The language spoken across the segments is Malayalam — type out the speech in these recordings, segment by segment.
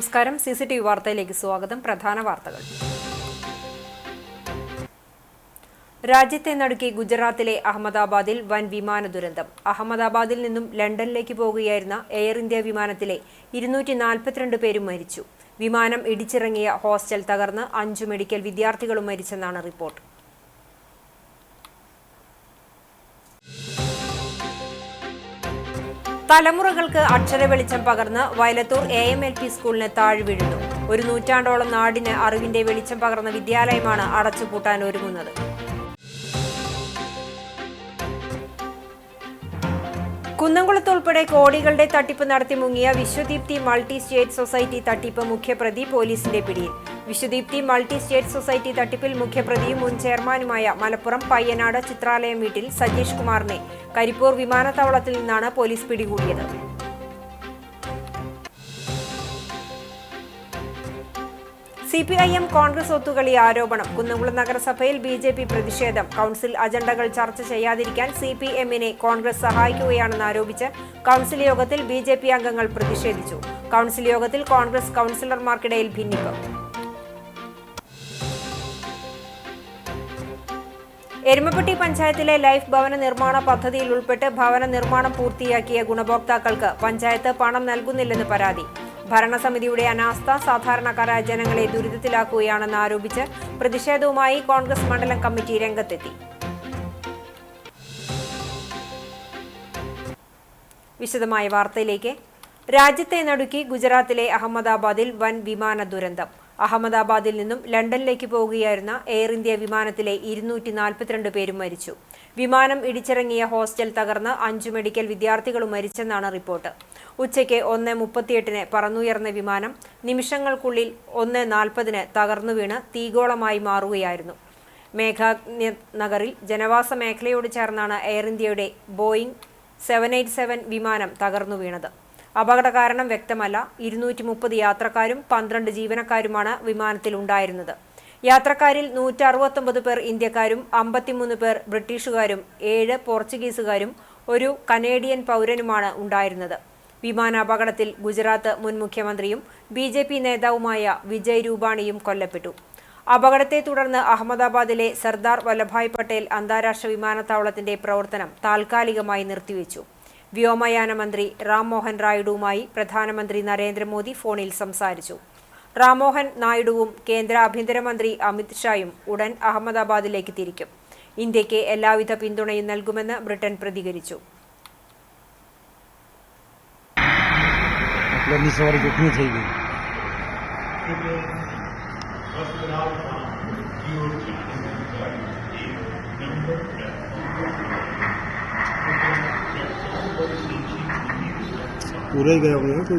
നമസ്കാരം. CCTV വാർത്തയിലേക്ക് സ്വാഗതം. പ്രധാന വാർത്തകൾ. രാജ്യത്തെ നടുക്കി ഗുജറാത്തിലെ അഹമ്മദാബാദിൽ വൻ വിമാന ദുരന്തം. അഹമ്മദാബാദിൽ നിന്നും ലണ്ടനിലേക്ക് പോകുകയായിരുന്ന എയർ ഇന്ത്യ വിമാനത്തിലെ 242 പേരും മരിച്ചു. വിമാനം ഇടിച്ചിറങ്ങിയ ഹോസ്റ്റൽ തകർന്ന് 5 മെഡിക്കൽ വിദ്യാർത്ഥികളും മരിച്ചെന്നാണ് റിപ്പോർട്ട്. തലമുറകൾക്ക് അക്ഷരവെളിച്ചം പകർന്ന് വയലത്തൂർ AMLP സ്കൂളിന് താഴ് വീഴുന്നു. ഒരു നൂറ്റാണ്ടോളം നാടിന് അറിവിന്റെ വെളിച്ചം പകർന്ന വിദ്യാലയമാണ് അടച്ചുപൂട്ടാൻ ഒരുങ്ങുന്നത്. കുന്നംകുളത്ത് ഉൾപ്പെടെ കോടികളുടെ തട്ടിപ്പ് നടത്തി മുങ്ങിയ വിശ്വദീപ്തി മൾട്ടി സ്റ്റേറ്റ് സൊസൈറ്റി തട്ടിപ്പ് മുഖ്യപ്രതി പോലീസിന്റെ പിടിയിൽ. വിശ്വദീപ്തി മൾട്ടി സ്റ്റേറ്റ് സൊസൈറ്റി തട്ടിപ്പിൽ മുഖ്യപ്രതിയും മുൻ ചെയർമാനുമായ മലപ്പുറം പയ്യനാട് ചിത്രാലയം വീട്ടിൽ സജീഷ് കുമാറിനെ കരിപ്പൂർ വിമാനത്താവളത്തിൽ നിന്നാണ് പോലീസ് പിടികൂടിയത്. CPIM കോൺഗ്രസ് ഒത്തുകളി ആരോപണം. കുന്നംകുളം നഗരസഭയിൽ BJP പ്രതിഷേധം. കൗൺസിൽ അജണ്ടകൾ ചർച്ച ചെയ്യാതിരിക്കാൻ CPMനെ കോൺഗ്രസ് സഹായിക്കുകയാണെന്ന് ആരോപിച്ച് കൗൺസിൽ യോഗത്തിൽ BJP അംഗങ്ങൾ പ്രതിഷേധിച്ചു. കൗൺസിൽ യോഗത്തിൽ കോൺഗ്രസ് കൗൺസിലർമാർക്കിടയിൽ ഭിന്നിപ്പ്. എരുമപ്പെട്ടി പഞ്ചായത്തിലെ ലൈഫ് ഭവന നിർമ്മാണ പദ്ധതിയിൽ ഉൾപ്പെട്ട് ഭവന നിർമ്മാണം പൂർത്തിയാക്കിയ ഗുണഭോക്താക്കൾക്ക് പഞ്ചായത്ത് പണം നൽകുന്നില്ലെന്ന് പരാതി. ഭരണസമിതിയുടെ അനാസ്ഥ സാധാരണക്കാരായ ജനങ്ങളെ ദുരിതത്തിലാക്കുകയാണെന്ന് ആരോപിച്ച് പ്രതിഷേധവുമായി കോൺഗ്രസ് മണ്ഡലം കമ്മിറ്റി രംഗത്തെത്തി. വിശദമായ വാർത്തയിലേക്ക്. രാജ്യത്തെ നടുക്കി ഗുജറാത്തിലെ അഹമ്മദാബാദിൽ വൻ വിമാന ദുരന്തം. അഹമ്മദാബാദിൽ നിന്നും ലണ്ടനിലേക്ക് പോകുകയായിരുന്ന എയർ ഇന്ത്യ വിമാനത്തിലെ 242 പേരും മരിച്ചു. വിമാനം ഇടിച്ചിറങ്ങിയ ഹോസ്റ്റൽ തകർന്ന് 5 മെഡിക്കൽ വിദ്യാർത്ഥികളും മരിച്ചെന്നാണ് റിപ്പോർട്ട്. ഉച്ചയ്ക്ക് 1:38 പറന്നുയർന്ന വിമാനം നിമിഷങ്ങൾക്കുള്ളിൽ 1:40 തകർന്നു വീണ് തീഗോളമായി മാറുകയായിരുന്നു. മേഘാനഗറിൽ ജനവാസ മേഖലയോട് ചേർന്നാണ് എയർ ഇന്ത്യയുടെ ബോയിംഗ് 787 വിമാനം തകർന്നു വീണത്. അപകട കാരണം വ്യക്തമല്ല. 230 യാത്രക്കാരും 12 ജീവനക്കാരുമാണ് വിമാനത്തിലുണ്ടായിരുന്നത്. യാത്രക്കാരിൽ 169 പേർ ഇന്ത്യക്കാരും 53 പേർ ബ്രിട്ടീഷുകാരും 7 പോർച്ചുഗീസുകാരും 1 കനേഡിയൻ പൗരനുമാണ് ഉണ്ടായിരുന്നത്. വിമാനാപകടത്തിൽ ഗുജറാത്ത് മുൻ മുഖ്യമന്ത്രിയും BJP നേതാവുമായ വിജയ് രൂപാണിയും കൊല്ലപ്പെട്ടു. അപകടത്തെ തുടർന്ന് അഹമ്മദാബാദിലെ സർദാർ വല്ലഭായ് പട്ടേൽ അന്താരാഷ്ട്ര വിമാനത്താവളത്തിന്റെ പ്രവർത്തനം താൽക്കാലികമായി നിർത്തിവെച്ചു. വ്യോമയാന മന്ത്രി റാം മോഹൻ നായിഡുവുമായി പ്രധാനമന്ത്രി നരേന്ദ്രമോദി ഫോണിൽ സംസാരിച്ചു. റാം മോഹൻ നായിഡുവും കേന്ദ്ര ആഭ്യന്തരമന്ത്രി അമിത് ഷായും ഉടൻ അഹമ്മദാബാദിലേക്ക് തിരിക്കും. ഇന്ത്യക്ക് എല്ലാവിധ പിന്തുണയും നൽകുമെന്ന് ബ്രിട്ടൻ പ്രതികരിച്ചു. पूरा ही गया हुआ है कोई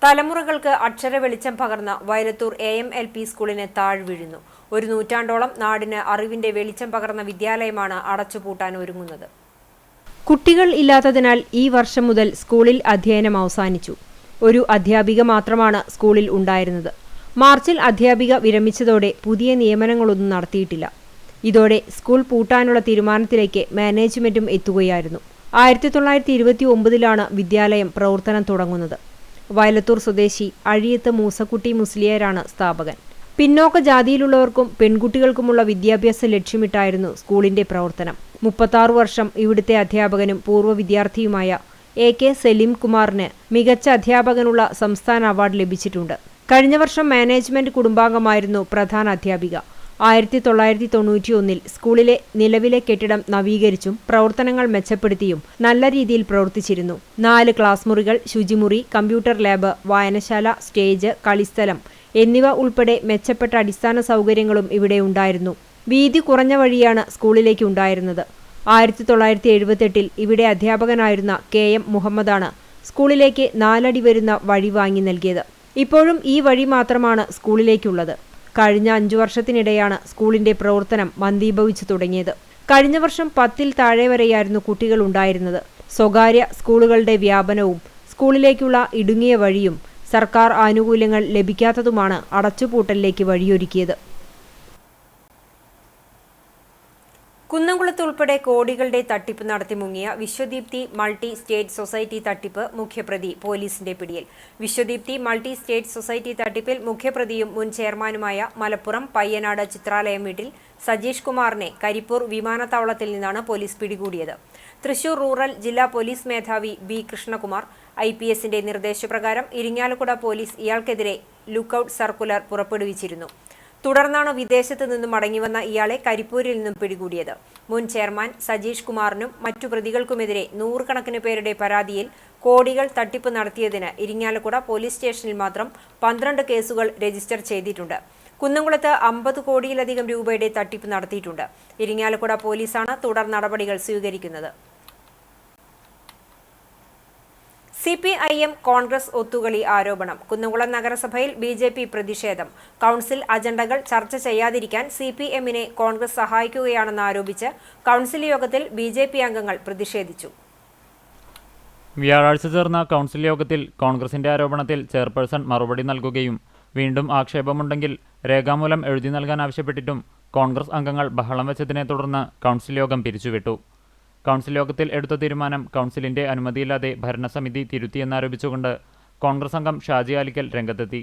തലമുറകൾക്ക് അക്ഷരവെളിച്ചം പകർന്ന വയലത്തൂർ AMLP സ്കൂളിന് താഴ് വീഴുന്നു. ഒരു നൂറ്റാണ്ടോളം നാടിന് അറിവിന്റെ വെളിച്ചം പകർന്ന വിദ്യാലയമാണ് അടച്ചുപൂട്ടാൻ ഒരുങ്ങുന്നത്. കുട്ടികൾ ഇല്ലാത്തതിനാൽ ഈ വർഷം മുതൽ സ്കൂളിൽ അധ്യയനം അവസാനിച്ചു. ഒരു അധ്യാപിക മാത്രമാണ് സ്കൂളിൽ ഉണ്ടായിരുന്നത്. മാർച്ചിൽ അധ്യാപിക വിരമിച്ചതോടെ പുതിയ നിയമനങ്ങളൊന്നും നടത്തിയിട്ടില്ല. ഇതോടെ സ്കൂൾ പൂട്ടാനുള്ള തീരുമാനത്തിലേക്ക് മാനേജ്മെന്റും എത്തുകയായിരുന്നു. 1929 വിദ്യാലയം പ്രവർത്തനം തുടങ്ങുന്നത്. വയലത്തൂർ സ്വദേശി അഴിയത്ത് മൂസക്കുട്ടി മുസ്ലിയാരാണ് സ്ഥാപകൻ. പിന്നോക്ക ജാതിയിലുള്ളവർക്കും പെൺകുട്ടികൾക്കുമുള്ള വിദ്യാഭ്യാസം ലക്ഷ്യമിട്ടായിരുന്നു സ്കൂളിന്റെ പ്രവർത്തനം. 36 വർഷം ഇവിടുത്തെ അധ്യാപകനും പൂർവ്വ വിദ്യാർത്ഥിയുമായ AK സലീം കുമാറിന് മികച്ച അധ്യാപകനുള്ള സംസ്ഥാന അവാർഡ് ലഭിച്ചിട്ടുണ്ട്. കഴിഞ്ഞ വർഷം മാനേജ്മെന്റ് കുടുംബാംഗമായിരുന്നു പ്രധാന അധ്യാപിക. 1991 സ്കൂളിലെ നിലവിലെ കെട്ടിടം നവീകരിച്ചും പ്രവർത്തനങ്ങൾ മെച്ചപ്പെടുത്തിയും നല്ല രീതിയിൽ പ്രവർത്തിച്ചിരുന്നു. 4 ക്ലാസ് മുറികൾ, ശുചിമുറി, കമ്പ്യൂട്ടർ ലാബ്, വായനശാല, സ്റ്റേജ്, കളിസ്ഥലം എന്നിവ ഉൾപ്പെടെ മെച്ചപ്പെട്ട അടിസ്ഥാന സൗകര്യങ്ങളും ഇവിടെ ഉണ്ടായിരുന്നു. വീതി കുറഞ്ഞ വഴിയാണ് സ്കൂളിലേക്ക് ഉണ്ടായിരുന്നത്. 1978 ഇവിടെ അധ്യാപകനായിരുന്ന KM മുഹമ്മദാണ് സ്കൂളിലേക്ക് 4 അടി വരുന്ന വഴി വാങ്ങി നൽകിയത്. ഇപ്പോഴും ഈ വഴി മാത്രമാണ് സ്കൂളിലേക്കുള്ളത്. കഴിഞ്ഞ 5 വർഷത്തിനിടെയാണ് സ്കൂളിന്റെ പ്രവർത്തനം മന്ദീഭവിച്ചു തുടങ്ങിയത്. കഴിഞ്ഞ വർഷം 10-ൽ താഴെ വരെയായിരുന്നു കുട്ടികൾ ഉണ്ടായിരുന്നത്. സ്വകാര്യ സ്കൂളുകളുടെ വ്യാപനവും സ്കൂളിലേക്കുള്ള ഇടുങ്ങിയ വഴിയും സർക്കാർ ആനുകൂല്യങ്ങൾ ലഭിക്കാത്തതുമാണ് അടച്ചുപൂട്ടലിലേക്ക് വഴിയൊരുക്കിയത്. കുന്നംകുളത്ത് ഉൾപ്പെടെ കോടികളുടെ തട്ടിപ്പ് നടത്തി മുങ്ങിയ വിശ്വദീപ്തി മൾട്ടി സ്റ്റേറ്റ് സൊസൈറ്റി തട്ടിപ്പ് മുഖ്യപ്രതി പോലീസിന്റെ പിടിയിൽ. വിശ്വദീപ്തി മൾട്ടി സ്റ്റേറ്റ് സൊസൈറ്റി തട്ടിപ്പിൽ മുഖ്യപ്രതിയും മുൻ ചെയർമാനുമായ മലപ്പുറം പയ്യനാട് ചിത്രാലയം വീട്ടിൽ സജീഷ് കുമാറിനെ കരിപ്പൂർ വിമാനത്താവളത്തിൽ നിന്നാണ് പോലീസ് പിടികൂടിയത്. തൃശൂർ റൂറൽ ജില്ലാ പോലീസ് മേധാവി ബി കൃഷ്ണകുമാർ IPSന്റെ നിർദ്ദേശപ്രകാരം ഇരിങ്ങാലക്കുട പോലീസ് ഇയാൾക്കെതിരെ ലുക്കൌട്ട് സർക്കുലർ പുറപ്പെടുവിച്ചിരുന്നു. തുടർന്നാണ് വിദേശത്ത് നിന്നും മടങ്ങിവന്ന ഇയാളെ കരിപ്പൂരിൽ നിന്നും പിടികൂടിയത്. മുൻ ചെയർമാൻ സജീഷ് കുമാറിനും മറ്റു പ്രതികൾക്കുമെതിരെ നൂറുകണക്കിന് പേരുടെ പരാതിയിൽ കോടികൾ തട്ടിപ്പ് നടത്തിയതിന് ഇരിങ്ങാലക്കുട പോലീസ് സ്റ്റേഷനിൽ മാത്രം 12 കേസുകൾ രജിസ്റ്റർ ചെയ്തിട്ടുണ്ട്. കുന്നംകുളത്ത് 50 കോടിയിലധികം രൂപയുടെ തട്ടിപ്പ് നടത്തിയിട്ടുണ്ട്. ഇരിങ്ങാലക്കുട പോലീസാണ് തുടർ നടപടികൾ സ്വീകരിക്കുന്നത്. CPIM കോൺഗ്രസ് ഒത്തുകളി ആരോപണം. കുന്നംകുളം നഗരസഭയിൽ BJP പ്രതിഷേധം. കൗൺസിൽ അജണ്ടകൾ ചർച്ച ചെയ്യാതിരിക്കാൻ CPMനെ കോൺഗ്രസ് സഹായിക്കുകയാണെന്ന് ആരോപിച്ച് കൗൺസിൽ യോഗത്തിൽ BJP അംഗങ്ങൾ പ്രതിഷേധിച്ചു. വ്യാഴാഴ്ച ചേർന്ന കൗൺസിൽ യോഗത്തിൽ കോൺഗ്രസിന്റെ ആരോപണത്തിൽ ചെയർപേഴ്സൺ മറുപടി നൽകുകയും വീണ്ടും ആക്ഷേപമുണ്ടെങ്കിൽ രേഖാമൂലം എഴുതി നൽകാൻ ആവശ്യപ്പെട്ടിട്ടും കോൺഗ്രസ് അംഗങ്ങൾ ബഹളം വെച്ചതിനെ തുടർന്ന് കൗൺസിൽ യോഗം പിരിച്ചുവിട്ടു. കൗൺസിൽ യോഗത്തിൽ എടുത്ത തീരുമാനം കൗൺസിലിന്റെ അനുമതിയില്ലാതെ ഭരണസമിതി തിരുത്തിയെന്നാരോപിച്ചുകൊണ്ട് കോൺഗ്രസ് അംഗം ഷാജി ആലിക്കൽ രംഗത്തെത്തി.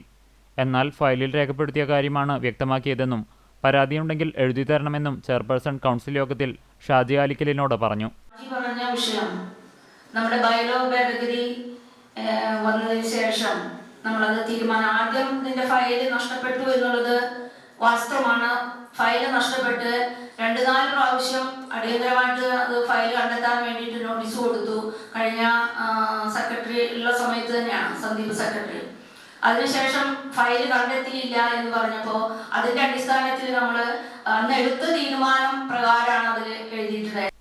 എന്നാൽ ഫയലിൽ രേഖപ്പെടുത്തിയ കാര്യമാണ് വ്യക്തമാക്കിയതെന്നും പരാതിയുണ്ടെങ്കിൽ എഴുതി തരണമെന്നും ചെയർപേഴ്സൺ കൗൺസിൽ യോഗത്തിൽ ഷാജി ആലിക്കലിനോട് പറഞ്ഞു. നമ്മുടെ ബൈലോ ഭേദഗതി വന്നതിന് ശേഷം നമ്മളത് തീരുമാനം, ആദ്യം ഇതിന്റെ ഫയൽ നഷ്ടപ്പെട്ടു എന്നുള്ളത് വാസ്തവമാണ്. ഫയൽ നഷ്ടപ്പെട്ട് 2-4 പ്രാവശ്യം അടിയന്തരമായിട്ട് അത് ഫയൽ കണ്ടെത്താൻ വേണ്ടിയിട്ട് നോട്ടീസ് കൊടുത്തു. കഴിഞ്ഞ സെക്രട്ടറി ഉള്ള സമയത്ത് തന്നെയാണ്, സന്ദീപ് സെക്രട്ടറി. അതിനുശേഷം ഫയൽ കണ്ടെത്തിയില്ല എന്ന് പറഞ്ഞപ്പോൾ അതിന്റെ അടിസ്ഥാനത്തിൽ നമ്മൾ അന്ന് എടുത്ത തീരുമാനം പ്രകാരമാണ് അതിൽ എഴുതിയിട്ടുള്ളത്.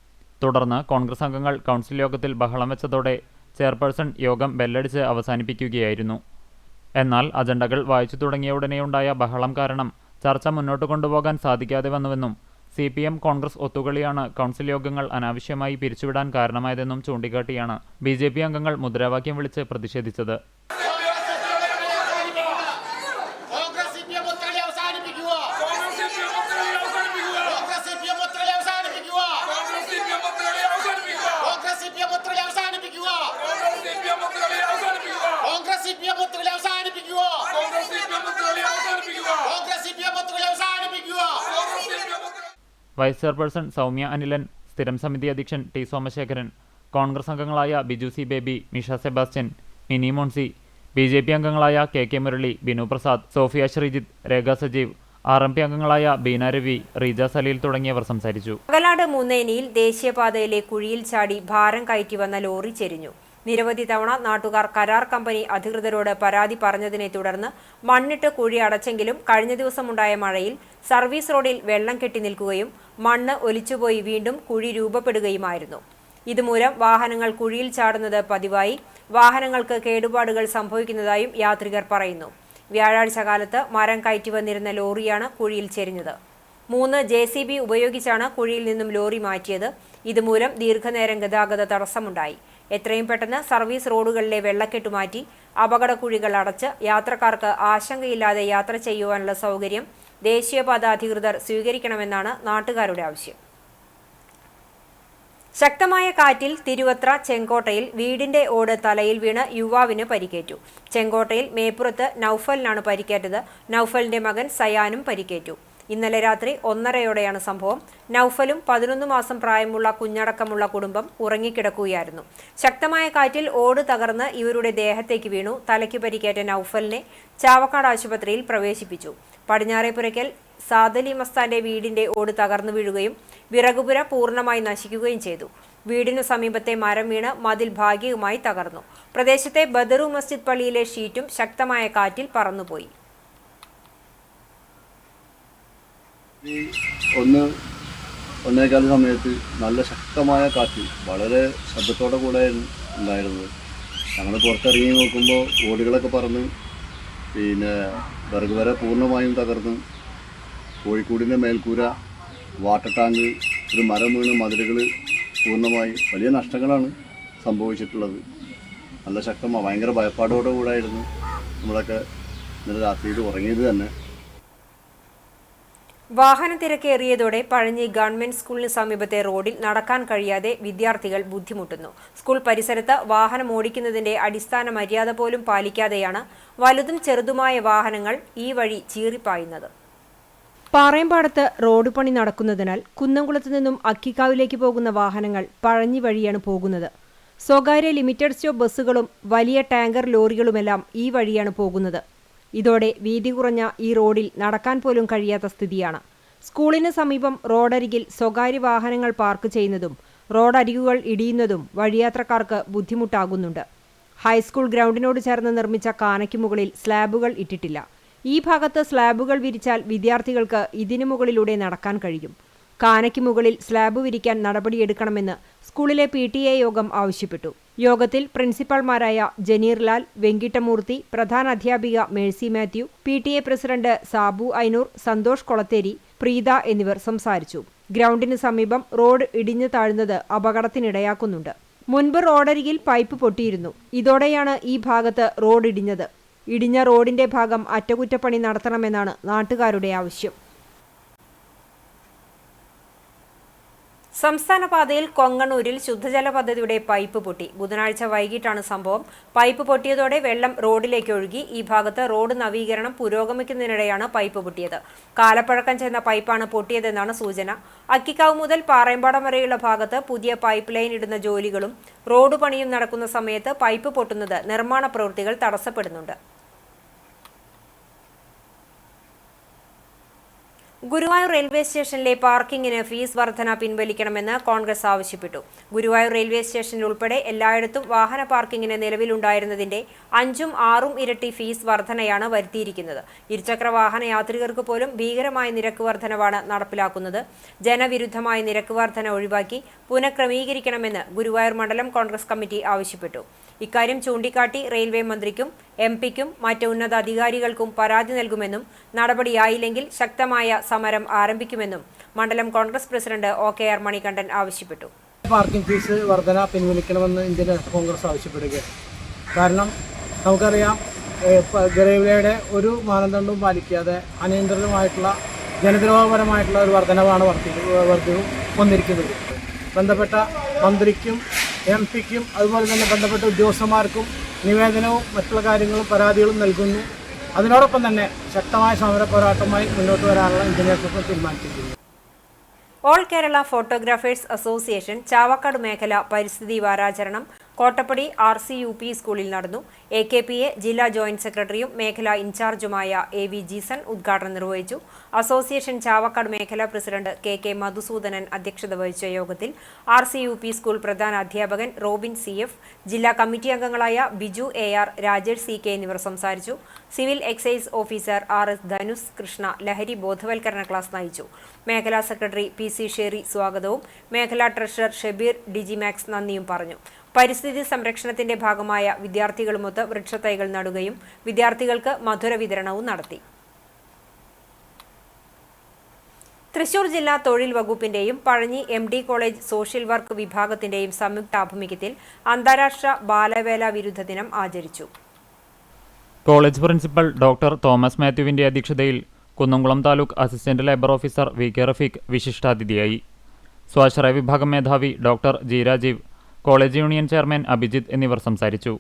തുടർന്ന് കോൺഗ്രസ് അംഗങ്ങൾ കൗൺസിൽ യോഗത്തിൽ ബഹളം വെച്ചതോടെ ചെയർപേഴ്സൺ യോഗം ബെല്ലടിച്ച് അവസാനിപ്പിക്കുകയായിരുന്നു. എന്നാൽ അജണ്ടകൾ വായിച്ചു തുടങ്ങിയ ഉടനെയുണ്ടായ ബഹളം കാരണം ചർച്ച മുന്നോട്ട് കൊണ്ടുപോകാൻ സാധിക്കാതെ വന്നുവെന്നും CPM കോൺഗ്രസ് ഒത്തുകളിയാണ് കൗൺസിൽ യോഗങ്ങൾ അനാവശ്യമായി പിരിച്ചുവിടാൻ കാരണമായതെന്നും ചൂണ്ടിക്കാട്ടിയാണ് BJP അംഗങ്ങൾ മുദ്രാവാക്യം വിളിച്ച് പ്രതിഷേധിച്ചത്. വൈസ് ചെയർപേഴ്സൺ സൗമ്യ അനിലൻ, സ്ഥിരം സമിതി അധ്യക്ഷൻ T സോമശേഖരൻ, കോൺഗ്രസ് അംഗങ്ങളായ Biju C Baby, Misha Sebastian, Mini Moncy, BJP അംഗങ്ങളായ KK Murali, Binu Prasad, Sophia Sreejith, Rekha Sajeev, RMP അംഗങ്ങളായ ബീന രവി, റീജ സലീൽ തുടങ്ങിയവർ സംസാരിച്ചു. അകലാട് മൂന്നേനിയിൽ ദേശീയപാതയിലെ കുഴിയിൽ ചാടി ഭാരം കയറ്റി വന്ന ലോറി ചെരിഞ്ഞു. നിരവധി തവണ നാട്ടുകാർ കരാർ കമ്പനി അധികൃതരോട് പരാതി പറഞ്ഞതിനെ തുടർന്ന് മണ്ണിട്ട് കുഴി അടച്ചെങ്കിലും കഴിഞ്ഞ ദിവസമുണ്ടായ മഴയിൽ സർവീസ് റോഡിൽ വെള്ളം കെട്ടി നിൽക്കുകയും മണ്ണ് ഒലിച്ചുപോയി വീണ്ടും കുഴി രൂപപ്പെടുകയുമായിരുന്നു. ഇതുമൂലം വാഹനങ്ങൾ കുഴിയിൽ ചാടുന്നത് പതിവായി വാഹനങ്ങൾക്ക് കേടുപാടുകൾ സംഭവിക്കുന്നതായും യാത്രികർ പറയുന്നു. വ്യാഴാഴ്ച കാലത്ത് മരം കയറ്റി വന്നിരുന്ന ലോറിയാണ് കുഴിയിൽ ചെരിഞ്ഞത്. 3 JCB ഉപയോഗിച്ചാണ് കുഴിയിൽ നിന്നും ലോറി മാറ്റിയത്. ഇതുമൂലം ദീർഘനേരം ഗതാഗത തടസ്സമുണ്ടായി. എത്രയും പെട്ടെന്ന് സർവീസ് റോഡുകളിലെ വെള്ളക്കെട്ട് മാറ്റി അപകടക്കുഴികൾ അടച്ച് യാത്രക്കാർക്ക് ആശങ്കയില്ലാതെ യാത്ര ചെയ്യുവാനുള്ള സൗകര്യം ദേശീയപാത അധികൃതർ സ്വീകരിക്കണമെന്നാണ് നാട്ടുകാരുടെ ആവശ്യം. ശക്തമായ കാറ്റിൽ തിരുവത്ര ചെങ്കോട്ടയിൽ വീടിന്റെ ഓട് തലയിൽ വീണ് യുവാവിന് പരിക്കേറ്റു. ചെങ്കോട്ടയിൽ മേപ്പുറത്ത് നൌഫലിനാണ് പരിക്കേറ്റത്. നൌഫലിന്റെ മകൻ സയാനും പരിക്കേറ്റു. ഇന്നലെ രാത്രി 1:30യോടെയാണ് സംഭവം. നൌഫലും 11 മാസം പ്രായമുള്ള കുഞ്ഞടക്കമുള്ള കുടുംബം ഉറങ്ങിക്കിടക്കുകയായിരുന്നു. ശക്തമായ കാറ്റിൽ ഓട് തകർന്ന് ഇവരുടെ ദേഹത്തേക്ക് വീണു. തലയ്ക്ക് പരിക്കേറ്റ നൌഫലിനെ ചാവക്കാട് ആശുപത്രിയിൽ പ്രവേശിപ്പിച്ചു. പടിഞ്ഞാറേപ്പുരയ്ക്കൽ സാദലി മസ്താന്റെ വീടിന്റെ ഓട് തകർന്നു വീഴുകയും വിറകുപുര പൂർണ്ണമായി നശിക്കുകയും ചെയ്തു. വീടിനു സമീപത്തെ മരം വീണ് മതിൽ ഭാഗികമായി തകർന്നു. പ്രദേശത്തെ ബദറു മസ്ജിദ് പള്ളിയിലെ ഷീറ്റും ശക്തമായ കാറ്റിൽ പറന്നുപോയി. 1:15 സമയത്ത് നല്ല ശക്തമായ കാറ്റ് വളരെ ശബ്ദത്തോടെ കൂടെ ഉണ്ടായിരുന്നത്. ഞങ്ങൾ പുറത്തിറങ്ങി നോക്കുമ്പോൾ ഓടുകളൊക്കെ പറന്ന് പിന്നെ വിറക് വര പൂർണ്ണമായും തകർന്ന് കോഴിക്കോടിൻ്റെ മേൽക്കൂര, വാട്ടർ ടാങ്ക്, ഒരു മരം വീണ് മതിലുകൾ പൂർണ്ണമായി വലിയ നഷ്ടങ്ങളാണ് സംഭവിച്ചിട്ടുള്ളത്. നല്ല ശക്തമാണ്. ഭയങ്കര ഭയപ്പാടോടുകൂടായിരുന്നു നമ്മളൊക്കെ ഇന്നലെ രാത്രിയിൽ ഉറങ്ങിയത് തന്നെ. വാഹന തിരക്കേറിയതോടെ പഴഞ്ഞി ഗവൺമെന്റ് സ്കൂളിന് സമീപത്തെ റോഡിൽ നടക്കാൻ കഴിയാതെ വിദ്യാർത്ഥികൾ ബുദ്ധിമുട്ടുന്നു. സ്കൂൾ പരിസരത്ത് വാഹനം ഓടിക്കുന്നതിന്റെ അടിസ്ഥാന മര്യാദ പോലും പാലിക്കാതെയാണ് വലുതും ചെറുതുമായ വാഹനങ്ങൾ ഈ വഴി ചീറിപ്പായുന്നത്. പാറയമ്പാടത്ത് റോഡ് പണി നടക്കുന്നതിനാൽ കുന്നംകുളത്ത് നിന്നും അക്കിക്കാവിലേക്ക് പോകുന്ന വാഹനങ്ങൾ പഴഞ്ഞി വഴിയാണ് പോകുന്നത്. സ്വകാര്യ ലിമിറ്റഡ് സ്റ്റോപ്പ് ബസ്സുകളും വലിയ ടാങ്കർ ലോറികളുമെല്ലാം ഈ വഴിയാണ് പോകുന്നത്. ഇതോടെ വീതി കുറഞ്ഞ ഈ റോഡിൽ നടക്കാൻ പോലും കഴിയാത്ത സ്ഥിതിയാണ്. സ്കൂളിന് സമീപം റോഡരികിൽ സ്വകാര്യ വാഹനങ്ങൾ പാർക്ക് ചെയ്യുന്നതും റോഡരികുകൾ ഇടിയുന്നതും വഴിയാത്രക്കാർക്ക് ബുദ്ധിമുട്ടാകുന്നുണ്ട്. ഹൈസ്കൂൾ ഗ്രൗണ്ടിനോട് ചേർന്ന് നിർമ്മിച്ച കാനയ്ക്ക് മുകളിൽ സ്ലാബുകൾ ഇട്ടിട്ടില്ല. ഈ ഭാഗത്ത് സ്ലാബുകൾ വിരിച്ചാൽ വിദ്യാർത്ഥികൾക്ക് ഇതിനു മുകളിലൂടെ നടക്കാൻ കഴിയും. കാനയ്ക്ക് മുകളിൽ സ്ലാബ് വിരിക്കാൻ നടപടിയെടുക്കണമെന്ന് സ്കൂളിലെ PTA യോഗം ആവശ്യപ്പെട്ടു. യോഗത്തിൽ പ്രിൻസിപ്പൽമാരായ ജനീർലാൽ, വെങ്കിട്ടമൂർത്തി, പ്രധാന അധ്യാപിക മേഴ്സി മാത്യു, PTA പ്രസിഡന്റ് സാബു ഐനൂർ, സന്തോഷ് കൊളത്തേരി, പ്രീത എന്നിവർ സംസാരിച്ചു. ഗ്രൗണ്ടിന് സമീപം റോഡ് ഇടിഞ്ഞു താഴുന്നത് അപകടത്തിനിടയാക്കുന്നുണ്ട്. മുൻപ് റോഡരികിൽ പൈപ്പ് പൊട്ടിയിരുന്നു. ഇതോടെയാണ് ഈ ഭാഗത്ത് റോഡ് ഇടിഞ്ഞത്. ഇടിഞ്ഞ റോഡിന്റെ ഭാഗം അറ്റകുറ്റപ്പണി നടത്തണമെന്നാണ് നാട്ടുകാരുടെ ആവശ്യം. സംസ്ഥാന പാതയിൽ കൊങ്ങണൂരിൽ ശുദ്ധജല പദ്ധതിയുടെ പൈപ്പ് പൊട്ടി. ബുധനാഴ്ച വൈകിട്ടാണ് സംഭവം. പൈപ്പ് പൊട്ടിയതോടെ വെള്ളം റോഡിലേക്ക് ഒഴുകി. ഈ ഭാഗത്ത് റോഡ് നവീകരണം പുരോഗമിക്കുന്നതിനിടെയാണ് പൈപ്പ് പൊട്ടിയത്. കാലപ്പഴക്കം ചെന്ന പൈപ്പാണ് പൊട്ടിയതെന്നാണ് സൂചന. അക്കിക്കാവ് മുതൽ പാറയമ്പാടം വരെയുള്ള ഭാഗത്ത് പുതിയ പൈപ്പ് ലൈൻ ഇടുന്ന ജോലികളും റോഡ് പണിയും നടക്കുന്ന സമയത്ത് പൈപ്പ് പൊട്ടുന്നത് നിർമ്മാണ പ്രവൃത്തികൾ തടസ്സപ്പെടുന്നുണ്ട്. ഗുരുവായൂർ റെയിൽവേ സ്റ്റേഷനിലെ പാർക്കിങ്ങിന് ഫീസ് വർധന പിൻവലിക്കണമെന്ന് കോൺഗ്രസ് ആവശ്യപ്പെട്ടു. ഗുരുവായൂർ റെയിൽവേ സ്റ്റേഷനിൽ ഉൾപ്പെടെ എല്ലായിടത്തും വാഹന പാർക്കിങ്ങിന് നിലവിലുണ്ടായിരുന്നതിന്റെ 5ഉം 6ഉം ഇരട്ടി ഫീസ് വർധനയാണ് വരുത്തിയിരിക്കുന്നത്. ഇരുചക്ര വാഹന യാത്രികർക്ക് പോലും ഭീകരമായ നിരക്ക് വർധനവാണ് നടപ്പിലാക്കുന്നത്. ജനവിരുദ്ധമായ നിരക്ക് വർധന ഒഴിവാക്കി പുനഃക്രമീകരിക്കണമെന്ന് ഗുരുവായൂർ മണ്ഡലം കോൺഗ്രസ് കമ്മിറ്റി ആവശ്യപ്പെട്ടു. ഇക്കാര്യം ചൂണ്ടിക്കാട്ടി റെയിൽവേ മന്ത്രിക്കും MP-ക്കും മറ്റ് ഉന്നത അധികാരികൾക്കും പരാതി നൽകുമെന്നും നടപടിയായില്ലെങ്കിൽ ശക്തമായ സമരം ആരംഭിക്കുമെന്നും മണ്ഡലം കോൺഗ്രസ് പ്രസിഡന്റ് OKR മണികണ്ഠൻ ആവശ്യപ്പെട്ടു. പാർക്കിംഗ് ഫീസ് വർധന പിൻവലിക്കണമെന്ന് ഇന്ത്യൻ നാഷണൽ കോൺഗ്രസ് ആവശ്യപ്പെടുകയാണ്. കാരണം നമുക്കറിയാം, റെയിൽവേയുടെ ഒരു മാനദണ്ഡവും പാലിക്കാതെ അനിയന്ത്രിതമായിട്ടുള്ള ജനദ്രോഹപരമായിട്ടുള്ള ഒരു വർധനവാണ് വന്നിരിക്കുന്നത്. ബന്ധപ്പെട്ട മന്ത്രിക്കും MP-ക്കും അതുപോലെ തന്നെ ബന്ധപ്പെട്ട ഉദ്യോഗസ്ഥന്മാർക്കും നിവേദനവും മറ്റുള്ള കാര്യങ്ങളും പരാതികളും നൽകുന്നു. അതിനോടൊപ്പം തന്നെ ശക്തമായ സമര പോരാട്ടമായി മുന്നോട്ട് വരാനുള്ള ഇന്ത്യൻ നേതൃത്വം തീരുമാനിച്ചിരിക്കുന്നു. All Kerala photographers association Chavakkad മേഖല പരിസ്ഥിതി വാരാചരണം കോട്ടപ്പടി RCUP സ്കൂളിൽ നടന്നു. AKPA ജില്ലാ ജോയിന്റ് സെക്രട്ടറിയും മേഖലാ ഇൻചാർജുമായ AV ജീസൺ ഉദ്ഘാടനം നിർവഹിച്ചു. അസോസിയേഷൻ ചാവക്കാട് മേഖല പ്രസിഡന്റ് KK മധുസൂദനൻ അധ്യക്ഷത വഹിച്ച യോഗത്തിൽ RCUP സ്കൂൾ പ്രധാന അധ്യാപകൻ റോബിൻ CF, ജില്ലാ കമ്മിറ്റി അംഗങ്ങളായ ബിജു AR, രാജേഷ് CK എന്നിവർ സംസാരിച്ചു. Civil excise officer RS ധനുസ് Krishna ലഹരി ബോധവൽക്കരണ ക്ലാസ് നയിച്ചു. മേഖലാ സെക്രട്ടറി PC ഷേറി സ്വാഗതവും മേഖലാ ട്രഷറർ ഷബീർ ഡിജിമാക്സ് നന്ദിയും പറഞ്ഞു. പരിസ്ഥിതി സംരക്ഷണത്തിന്റെ ഭാഗമായ വിദ്യാർത്ഥികളുമൊത്ത് വൃക്ഷത്തൈകൾ നടുകയും വിദ്യാർത്ഥികൾക്ക് മധുര വിതരണവും നടത്തി. തൃശൂർ ജില്ലാ തൊഴിൽ വകുപ്പിന്റെയും Pazhanji MD college social work വിഭാഗത്തിന്റെയും സംയുക്താഭിമുഖ്യത്തിൽ അന്താരാഷ്ട്ര ബാലവേല വിരുദ്ധ ദിനം ആചരിച്ചു. കോളേജ് പ്രിൻസിപ്പൽ ഡോക്ടർ തോമസ് മാത്യുവിന്റെ അധ്യക്ഷതയിൽ Kunnamkulam taluk assistant labour officer VK Rafeeq വിശിഷ്ടാതിഥിയായി. സ്വാശ്രയ വിഭാഗം മേധാവി doctor G Rajeev, college union chairman Abhijith എന്നിവർ സംസാരിച്ചു.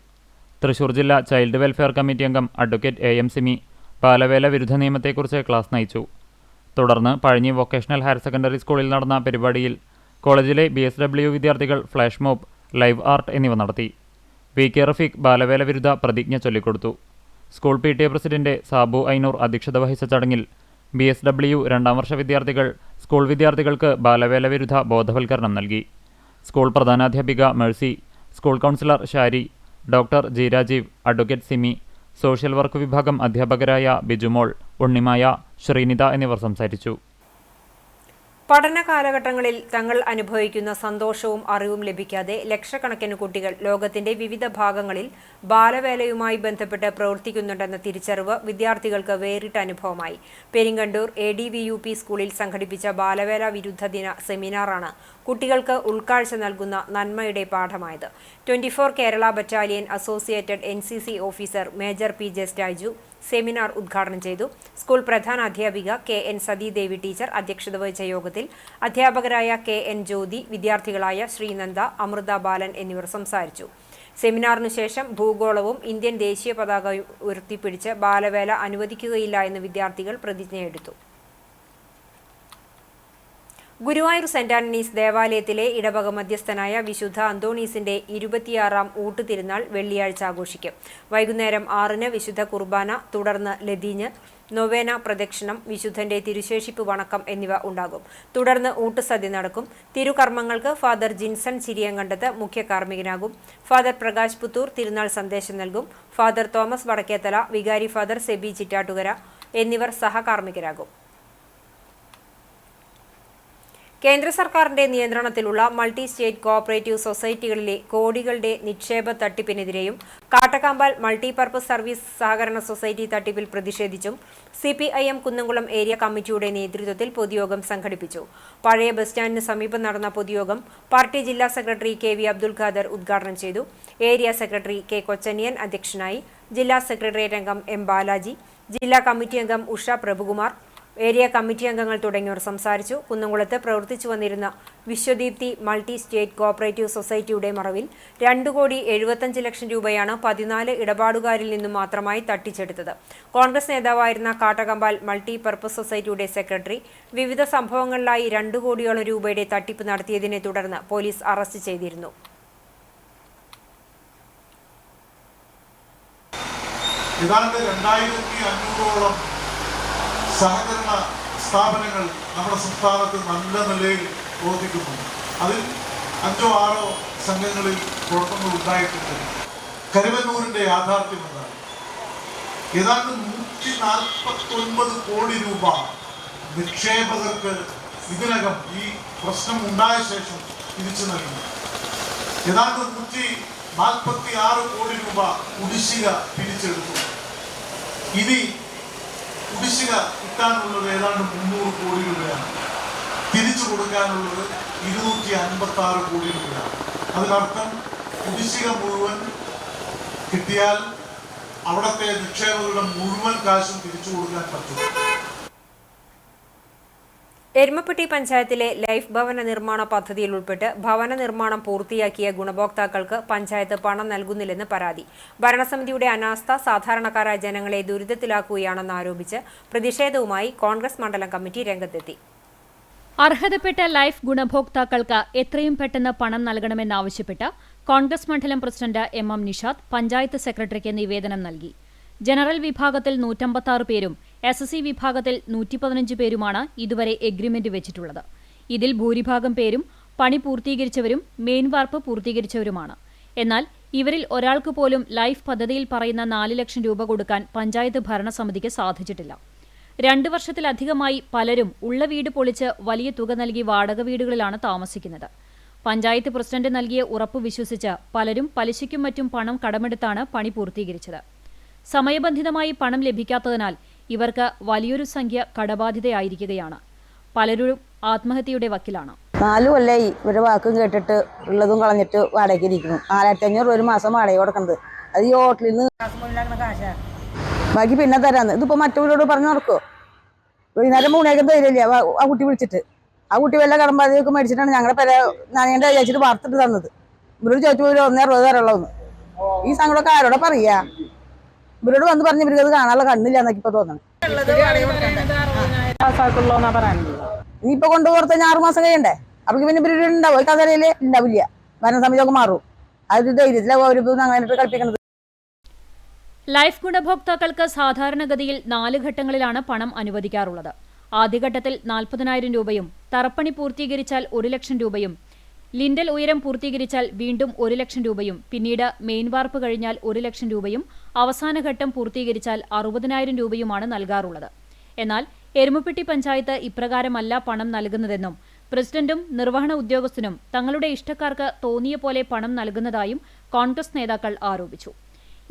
തൃശൂർ ജില്ലാ ചൈൽഡ് വെൽഫെയർ കമ്മിറ്റി അംഗം അഡ്വക്കേറ്റ് AM സിമി ബാലവേല വിരുദ്ധ നിയമത്തെക്കുറിച്ച് ക്ലാസ് നയിച്ചു. തുടർന്ന് പഴഞ്ഞി വൊക്കേഷണൽ ഹയർ സെക്കൻഡറി സ്കൂളിൽ നടന്ന പരിപാടിയിൽ കോളേജിലെ BSW വിദ്യാർത്ഥികൾ ഫ്ലാഷ് മോബ്, ലൈവ് ആർട്ട് എന്നിവ നടത്തി. VK റഫീഖ് ബാലവേല വിരുദ്ധ പ്രതിജ്ഞ ചൊല്ലിക്കൊടുത്തു. School PTA president Sabu Ainoor അധ്യക്ഷത വഹിച്ച ചടങ്ങിൽ BSW 2ാം വർഷ വിദ്യാർത്ഥികൾ സ്കൂൾ വിദ്യാർത്ഥികൾക്ക് ബാലവേല വിരുദ്ധ ബോധവൽക്കരണം നൽകി. സ്കൂൾ പ്രധാനാധ്യാപിക Mercy, school counsellor Shari, doctor G Rajeev, advocate Simi, social work വിഭാഗം അധ്യാപകരായ ബിജുമോൾ, ഉണ്ണിമായ, ശ്രീനിത എന്നിവർ സംസാരിച്ചു. പഠന കാലഘട്ടങ്ങളിൽ തങ്ങൾ അനുഭവിക്കുന്ന സന്തോഷവും അറിവും ലഭിക്കാതെ ലക്ഷക്കണക്കിന് കുട്ടികൾ ലോകത്തിന്റെ വിവിധ ഭാഗങ്ങളിൽ ബാലവേലയുമായി ബന്ധപ്പെട്ട് പ്രവർത്തിക്കുന്നുണ്ടെന്ന തിരിച്ചറിവ് വിദ്യാർത്ഥികൾക്ക് വേറിട്ട അനുഭവമായി. പെരിങ്ങണ്ടൂർ ADVUP സ്കൂളിൽ സംഘടിപ്പിച്ച ബാലവേല വിരുദ്ധ ദിന സെമിനാറാണ് കുട്ടികൾക്ക് ഉൾക്കാഴ്ച നൽകുന്ന നന്മയുടെ പാഠമായത്. 24 Kerala battalion associated NCC officer major PJ Staju seminar ഉദ്ഘാടനം ചെയ്തു. സ്കൂൾ പ്രധാന അധ്യാപിക KN സതീദേവി ടീച്ചർ അധ്യക്ഷത വഹിച്ച യോഗത്തിൽ അധ്യാപകരായ KN ജ്യോതി, വിദ്യാർത്ഥികളായ ശ്രീനന്ദ, അമൃത ബാലൻ എന്നിവർ സംസാരിച്ചു. സെമിനാറിനു ശേഷം ഭൂഗോളവും ഇന്ത്യൻ ദേശീയ പതാക ഉയർത്തിപ്പിടിച്ച് ബാലവേല അനുവദിക്കുകയില്ല എന്ന് വിദ്യാർത്ഥികൾ പ്രതിജ്ഞയെടുത്തു. ഗുരുവായൂർ സെന്റ് ആന്റണീസ് ദേവാലയത്തിലെ ഇടവക മധ്യസ്ഥനായ വിശുദ്ധ അന്തോണീസിന്റെ 26ാം ഊട്ടുതിരുനാൾ വെള്ളിയാഴ്ച ആഘോഷിക്കും. വൈകുന്നേരം 6-ന് വിശുദ്ധ കുർബാന, തുടർന്ന് ലതീഞ്ഞ്, നൊവേന പ്രദക്ഷിണം, വിശുദ്ധന്റെ തിരുശേഷിപ്പ് വണക്കം എന്നിവ ഉണ്ടാകും. തുടർന്ന് ഊട്ടുസദ്യ നടക്കും. തിരുകർമ്മങ്ങൾക്ക് ഫാദർ ജിൻസൺ ചിരിയങ്കണ്ടത്ത് മുഖ്യ കാർമ്മികനാകും. ഫാദർ പ്രകാശ് പുത്തൂർ തിരുനാൾ സന്ദേശം നൽകും. ഫാദർ തോമസ് വടക്കേത്തല, വികാരി ഫാദർ സെബി ചിറ്റാട്ടുകര എന്നിവർ സഹകാർമ്മികരാകും. കേന്ദ്ര സർക്കാരിന്റെ നിയന്ത്രണത്തിലുള്ള മൾട്ടി സ്റ്റേറ്റ് കോഓപ്പറേറ്റീവ് സൊസൈറ്റികളിലെ കോടികളുടെ നിക്ഷേപ തട്ടിപ്പിനെതിരെയും കാട്ടക്കാമ്പാൽ മൾട്ടിപർപ്പസ് സർവീസ് സഹകരണ സൊസൈറ്റി തട്ടിപ്പിൽ പ്രതിഷേധിച്ചും CPIM കുന്നംകുളം ഏരിയ കമ്മിറ്റിയുടെ നേതൃത്വത്തിൽ പൊതുയോഗം സംഘടിപ്പിച്ചു. പഴയ ബസ് സ്റ്റാൻഡിന് സമീപം നടന്ന പൊതുയോഗം പാർട്ടി ജില്ലാ സെക്രട്ടറി KV അബ്ദുൽ ഖാദർ ഉദ്ഘാടനം ചെയ്തു. ഏരിയ സെക്രട്ടറി K കൊച്ചനിയൻ അധ്യക്ഷനായി. ജില്ലാ സെക്രട്ടേറിയറ്റ് അംഗം M ബാലാജി, ജില്ലാ കമ്മിറ്റി അംഗം ഉഷ പ്രഭുകുമാർ, ഏരിയ കമ്മിറ്റി അംഗങ്ങൾ തുടങ്ങിയവർ സംസാരിച്ചു. കുന്നംകുളത്ത് പ്രവർത്തിച്ചു വന്നിരുന്ന വിശ്വദീപ്തി മൾട്ടി സ്റ്റേറ്റ് കോഓപ്പറേറ്റീവ് സൊസൈറ്റിയുടെ മറവിൽ 2,75,00,000 രൂപയാണ് 14 ഇടപാടുകാരിൽ നിന്നും മാത്രമായി തട്ടിച്ചെടുത്തത്. കോൺഗ്രസ് നേതാവായിരുന്ന കാട്ടകമ്പാൽ മൾട്ടി പർപ്പസ് സൊസൈറ്റിയുടെ സെക്രട്ടറി വിവിധ സംഭവങ്ങളിലായി 2 കോടിയോളം രൂപയുടെ തട്ടിപ്പ് നടത്തിയതിനെ തുടർന്ന് പോലീസ് അറസ്റ്റ് ചെയ്തിരുന്നു. ഏതാണ്ട് 2,500ഓളം സഹകരണ സ്ഥാപനങ്ങൾ നമ്മുടെ സംസ്ഥാനത്ത് നല്ല നിലയിൽ പ്രവർത്തിക്കുന്നു. അതിൽ 5-6 സംഘങ്ങളിൽ കുഴപ്പങ്ങൾ ഉണ്ടായിട്ടുണ്ട്. കരുവന്നൂരിൻ്റെ യാഥാർത്ഥ്യം എന്താണ്? ഏതാണ്ട് 149 കോടി രൂപ നിക്ഷേപകർക്ക് ഇതിനകം ഈ പ്രശ്നം ഉണ്ടായ ശേഷം തിരിച്ചു നൽകി. ഏതാണ്ട് 146 കോടി രൂപ കുടിശ്ശിക പിരിച്ചെടുത്തു. ഇനി കുടിശ്ശിക കിട്ടാനുള്ളത് ഏതാണ്ട് 300 കോടി രൂപയാണ്. തിരിച്ചു കൊടുക്കാനുള്ളത് 256 കോടി രൂപയാണ്. അതിനർത്ഥം കുടിശ്ശിക മുഴുവൻ കിട്ടിയാൽ അവിടുത്തെ നിക്ഷേപകരുടെ മുഴുവൻ കാശും തിരിച്ചു കൊടുക്കാൻ പറ്റും. എരുമപ്പെട്ടി പഞ്ചായത്തിലെ ലൈഫ് ഭവന നിർമ്മാണ പദ്ധതിയിൽ ഉൾപ്പെട്ട് ഭവന നിർമ്മാണം പൂർത്തിയാക്കിയ ഗുണഭോക്താക്കൾക്ക് പഞ്ചായത്ത് പണം നൽകുന്നില്ലെന്ന് പരാതി. ഭരണസമിതിയുടെ അനാസ്ഥ സാധാരണക്കാരായ ജനങ്ങളെ ദുരിതത്തിലാക്കുകയാണെന്ന് ആരോപിച്ച് പ്രതിഷേധവുമായി കോൺഗ്രസ് മണ്ഡലം കമ്മിറ്റി രംഗത്തെത്തി. അർഹതപ്പെട്ട ലൈഫ് ഗുണഭോക്താക്കൾക്ക് എത്രയും പെട്ടെന്ന് പണം നൽകണമെന്നാവശ്യപ്പെട്ട് കോൺഗ്രസ് മണ്ഡലം പ്രസിഡന്റ് MM നിഷാദ് പഞ്ചായത്ത് സെക്രട്ടറിക്ക് നിവേദനം നൽകി. ജനറൽ വിഭാഗത്തിൽ 156 പേരും SSC വിഭാഗത്തിൽ 115 പേരുമാണ് ഇതുവരെ എഗ്രിമെന്റ് വെച്ചിട്ടുള്ളത്. ഇതിൽ ഭൂരിഭാഗം പേരും പണി പൂർത്തീകരിച്ചവരും മെയിൻ വാർപ്പ് പൂർത്തീകരിച്ചവരുമാണ്. എന്നാൽ ഇവരിൽ ഒരാൾക്ക് പോലും ലൈഫ് പദ്ധതിയിൽ പറയുന്ന 4 ലക്ഷം രൂപ കൊടുക്കാൻ പഞ്ചായത്ത് ഭരണസമിതിക്ക് സാധിച്ചിട്ടില്ല. 2 വർഷത്തിലധികമായി പലരും ഉള്ള വീട് പൊളിച്ച് വലിയ തുക നൽകി വാടക വീടുകളിലാണ് താമസിക്കുന്നത്. പഞ്ചായത്ത് പ്രസിഡന്റ് നൽകിയ ഉറപ്പ് വിശ്വസിച്ച് പലരും പലിശയ്ക്കും മറ്റും പണം കടമെടുത്താണ് പണി പൂർത്തീകരിച്ചത്. സമയബന്ധിതമായി പണം ലഭിക്കാത്തതിനാൽ ഇവർക്ക് വലിയൊരു സംഖ്യ കടബാധിതയായിരിക്കുകയാണ്. പലരും ആത്മഹത്യയുടെ വക്കിലാണ്. 4 കൊല്ലമായി ഇവരുടെ വാക്കും കേട്ടിട്ട് ഉള്ളതും കളഞ്ഞിട്ട് വാടകയ്ക്കിരിക്കുന്നു. 4,500 ഒരു മാസം വാടക കൊടുക്കുന്നത്. അത് ഈ ഹോട്ടലിൽ നിന്ന് ബാക്കി പിന്നെ തരാന്ന്. ഇതിപ്പോൾ മറ്റവരോട് പറഞ്ഞു നടക്കുമോ? വൈകുന്നേരം 3 തരില്ല ആ കുട്ടി വിളിച്ചിട്ട്. ആ കുട്ടി വല്ല കടമ്പാതിയൊക്കെ മേടിച്ചിട്ടാണ് ഞങ്ങളുടെ പേരെ നനേണ്ട വിചാരിച്ചിട്ട് വാർത്തിട്ട് തന്നത്. ഇവരോട് ചോദിച്ചപ്പോൾ 1,60 തരുള്ളൂന്ന്. ഈ സങ്കടമൊക്കെ ആരോടെ പറയാ? ഇവരോട് വന്ന് പറഞ്ഞ് ഇവർക്ക് അത് കാണാനുള്ള കണ്ണില്ല എന്നൊക്കെ ഇപ്പൊ തോന്നണം. ഇനിയിപ്പോ കൊണ്ടുപോർത്ത 6 മാസം കഴിയണ്ടേ? അപ്പൊ പിന്നെ ഇവര് ഉണ്ടാവും. ഈ കഥയില് ഉണ്ടാവില്ല. ഭരണസമിതിയൊക്കെ മാറും. അതൊരു ധൈര്യത്തിലാവും അവരിപ്പോ അങ്ങനെ കളിപ്പിക്കുന്നത്. ലൈഫ് ഗുണഭോക്താക്കൾക്ക് സാധാരണഗതിയിൽ 4 ഘട്ടങ്ങളിലാണ് പണം അനുവദിക്കാറുള്ളത്. ആദ്യഘട്ടത്തിൽ 40,000 രൂപയും തറപ്പണി പൂർത്തീകരിച്ചാൽ 1 ലക്ഷം രൂപയും ലിൻഡൽ ഉയരം പൂർത്തീകരിച്ചാൽ വീണ്ടും 1 ലക്ഷം രൂപയും പിന്നീട് മെയിൻ വാർപ്പ് കഴിഞ്ഞാൽ 1 ലക്ഷം രൂപയും അവസാന ഘട്ടം പൂർത്തീകരിച്ചാൽ 60,000 രൂപയുമാണ് നൽകാറുള്ളത്. എന്നാൽ എരുമപ്പെട്ടി പഞ്ചായത്ത് ഇപ്രകാരമല്ല പണം നൽകുന്നതെന്നും പ്രസിഡന്റും നിർവഹണ ഉദ്യോഗസ്ഥനും തങ്ങളുടെ ഇഷ്ടക്കാർക്ക് തോന്നിയ പോലെ പണം നൽകുന്നതായും കോൺഗ്രസ് നേതാക്കൾ ആരോപിച്ചു.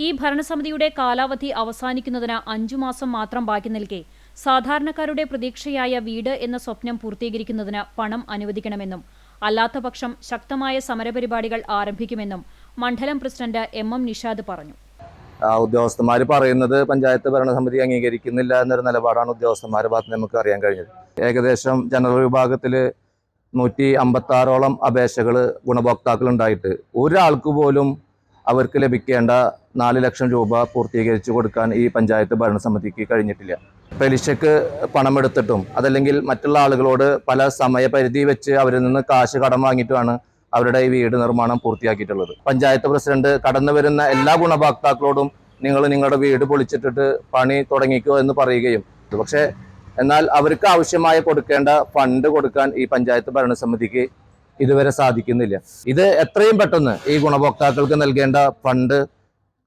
ഈ ഭരണസമിതിയുടെ കാലാവധി അവസാനിക്കുന്നതിന് 5 മാസം മാത്രം ബാക്കി നിൽക്കെ സാധാരണക്കാരുടെ പ്രതീക്ഷയായ വീട് എന്ന സ്വപ്നം പൂർത്തീകരിക്കുന്നതിന് പണം അനുവദിക്കണമെന്നും അല്ലാത്തപക്ഷം ശക്തമായ സമരപരിപാടികൾ ആരംഭിക്കുമെന്നും മണ്ഡലം പ്രസിഡന്റ് എം നിഷാദ് പറഞ്ഞു. ഉദ്യോഗസ്ഥന്മാർ പറയുന്നത് പഞ്ചായത്ത് ഭരണസമിതി അംഗീകരിക്കുന്നില്ല എന്നൊരു നിലപാടാണ് ഉദ്യോഗസ്ഥന്മാരുടെ ഭാഗത്ത് നമുക്ക് അറിയാൻ കഴിഞ്ഞത്. ഏകദേശം ജനറൽ വിഭാഗത്തിൽ 156ഓളം അപേക്ഷകൾ ഗുണഭോക്താക്കൾ ഉണ്ടായിട്ട് ഒരാൾക്ക് പോലും അവർക്ക് ലഭിക്കേണ്ട 4 ലക്ഷം രൂപ പൂർത്തീകരിച്ചു കൊടുക്കാൻ ഈ പഞ്ചായത്ത് ഭരണസമിതിക്ക് കഴിഞ്ഞിട്ടില്ല. പലിശക്ക് പണമെടുത്തിട്ടും അതല്ലെങ്കിൽ മറ്റുള്ള ആളുകളോട് പല സമയപരിധി വെച്ച് അവരിൽ നിന്ന് കാശ് കടം വാങ്ങിയിട്ടുമാണ് അവരുടെ ഈ വീട് നിർമ്മാണം പൂർത്തിയാക്കിയിട്ടുള്ളത്. പഞ്ചായത്ത് പ്രസിഡന്റ് കടന്നു വരുന്ന എല്ലാ ഗുണഭോക്താക്കളോടും നിങ്ങൾ നിങ്ങളുടെ വീട് പൊളിച്ചിട്ടിട്ട് പണി തുടങ്ങിക്കോ എന്ന് പറയുകയും, പക്ഷേ എന്നാൽ അവർക്ക് ആവശ്യമായ കൊടുക്കേണ്ട ഫണ്ട് കൊടുക്കാൻ ഈ പഞ്ചായത്ത് ഭരണസമിതിക്ക് ഇതുവരെ സാധിക്കുന്നില്ല. ഇത് എത്രയും പെട്ടെന്ന് ഈ ഗുണഭോക്താക്കൾക്ക് നൽകേണ്ട ഫണ്ട്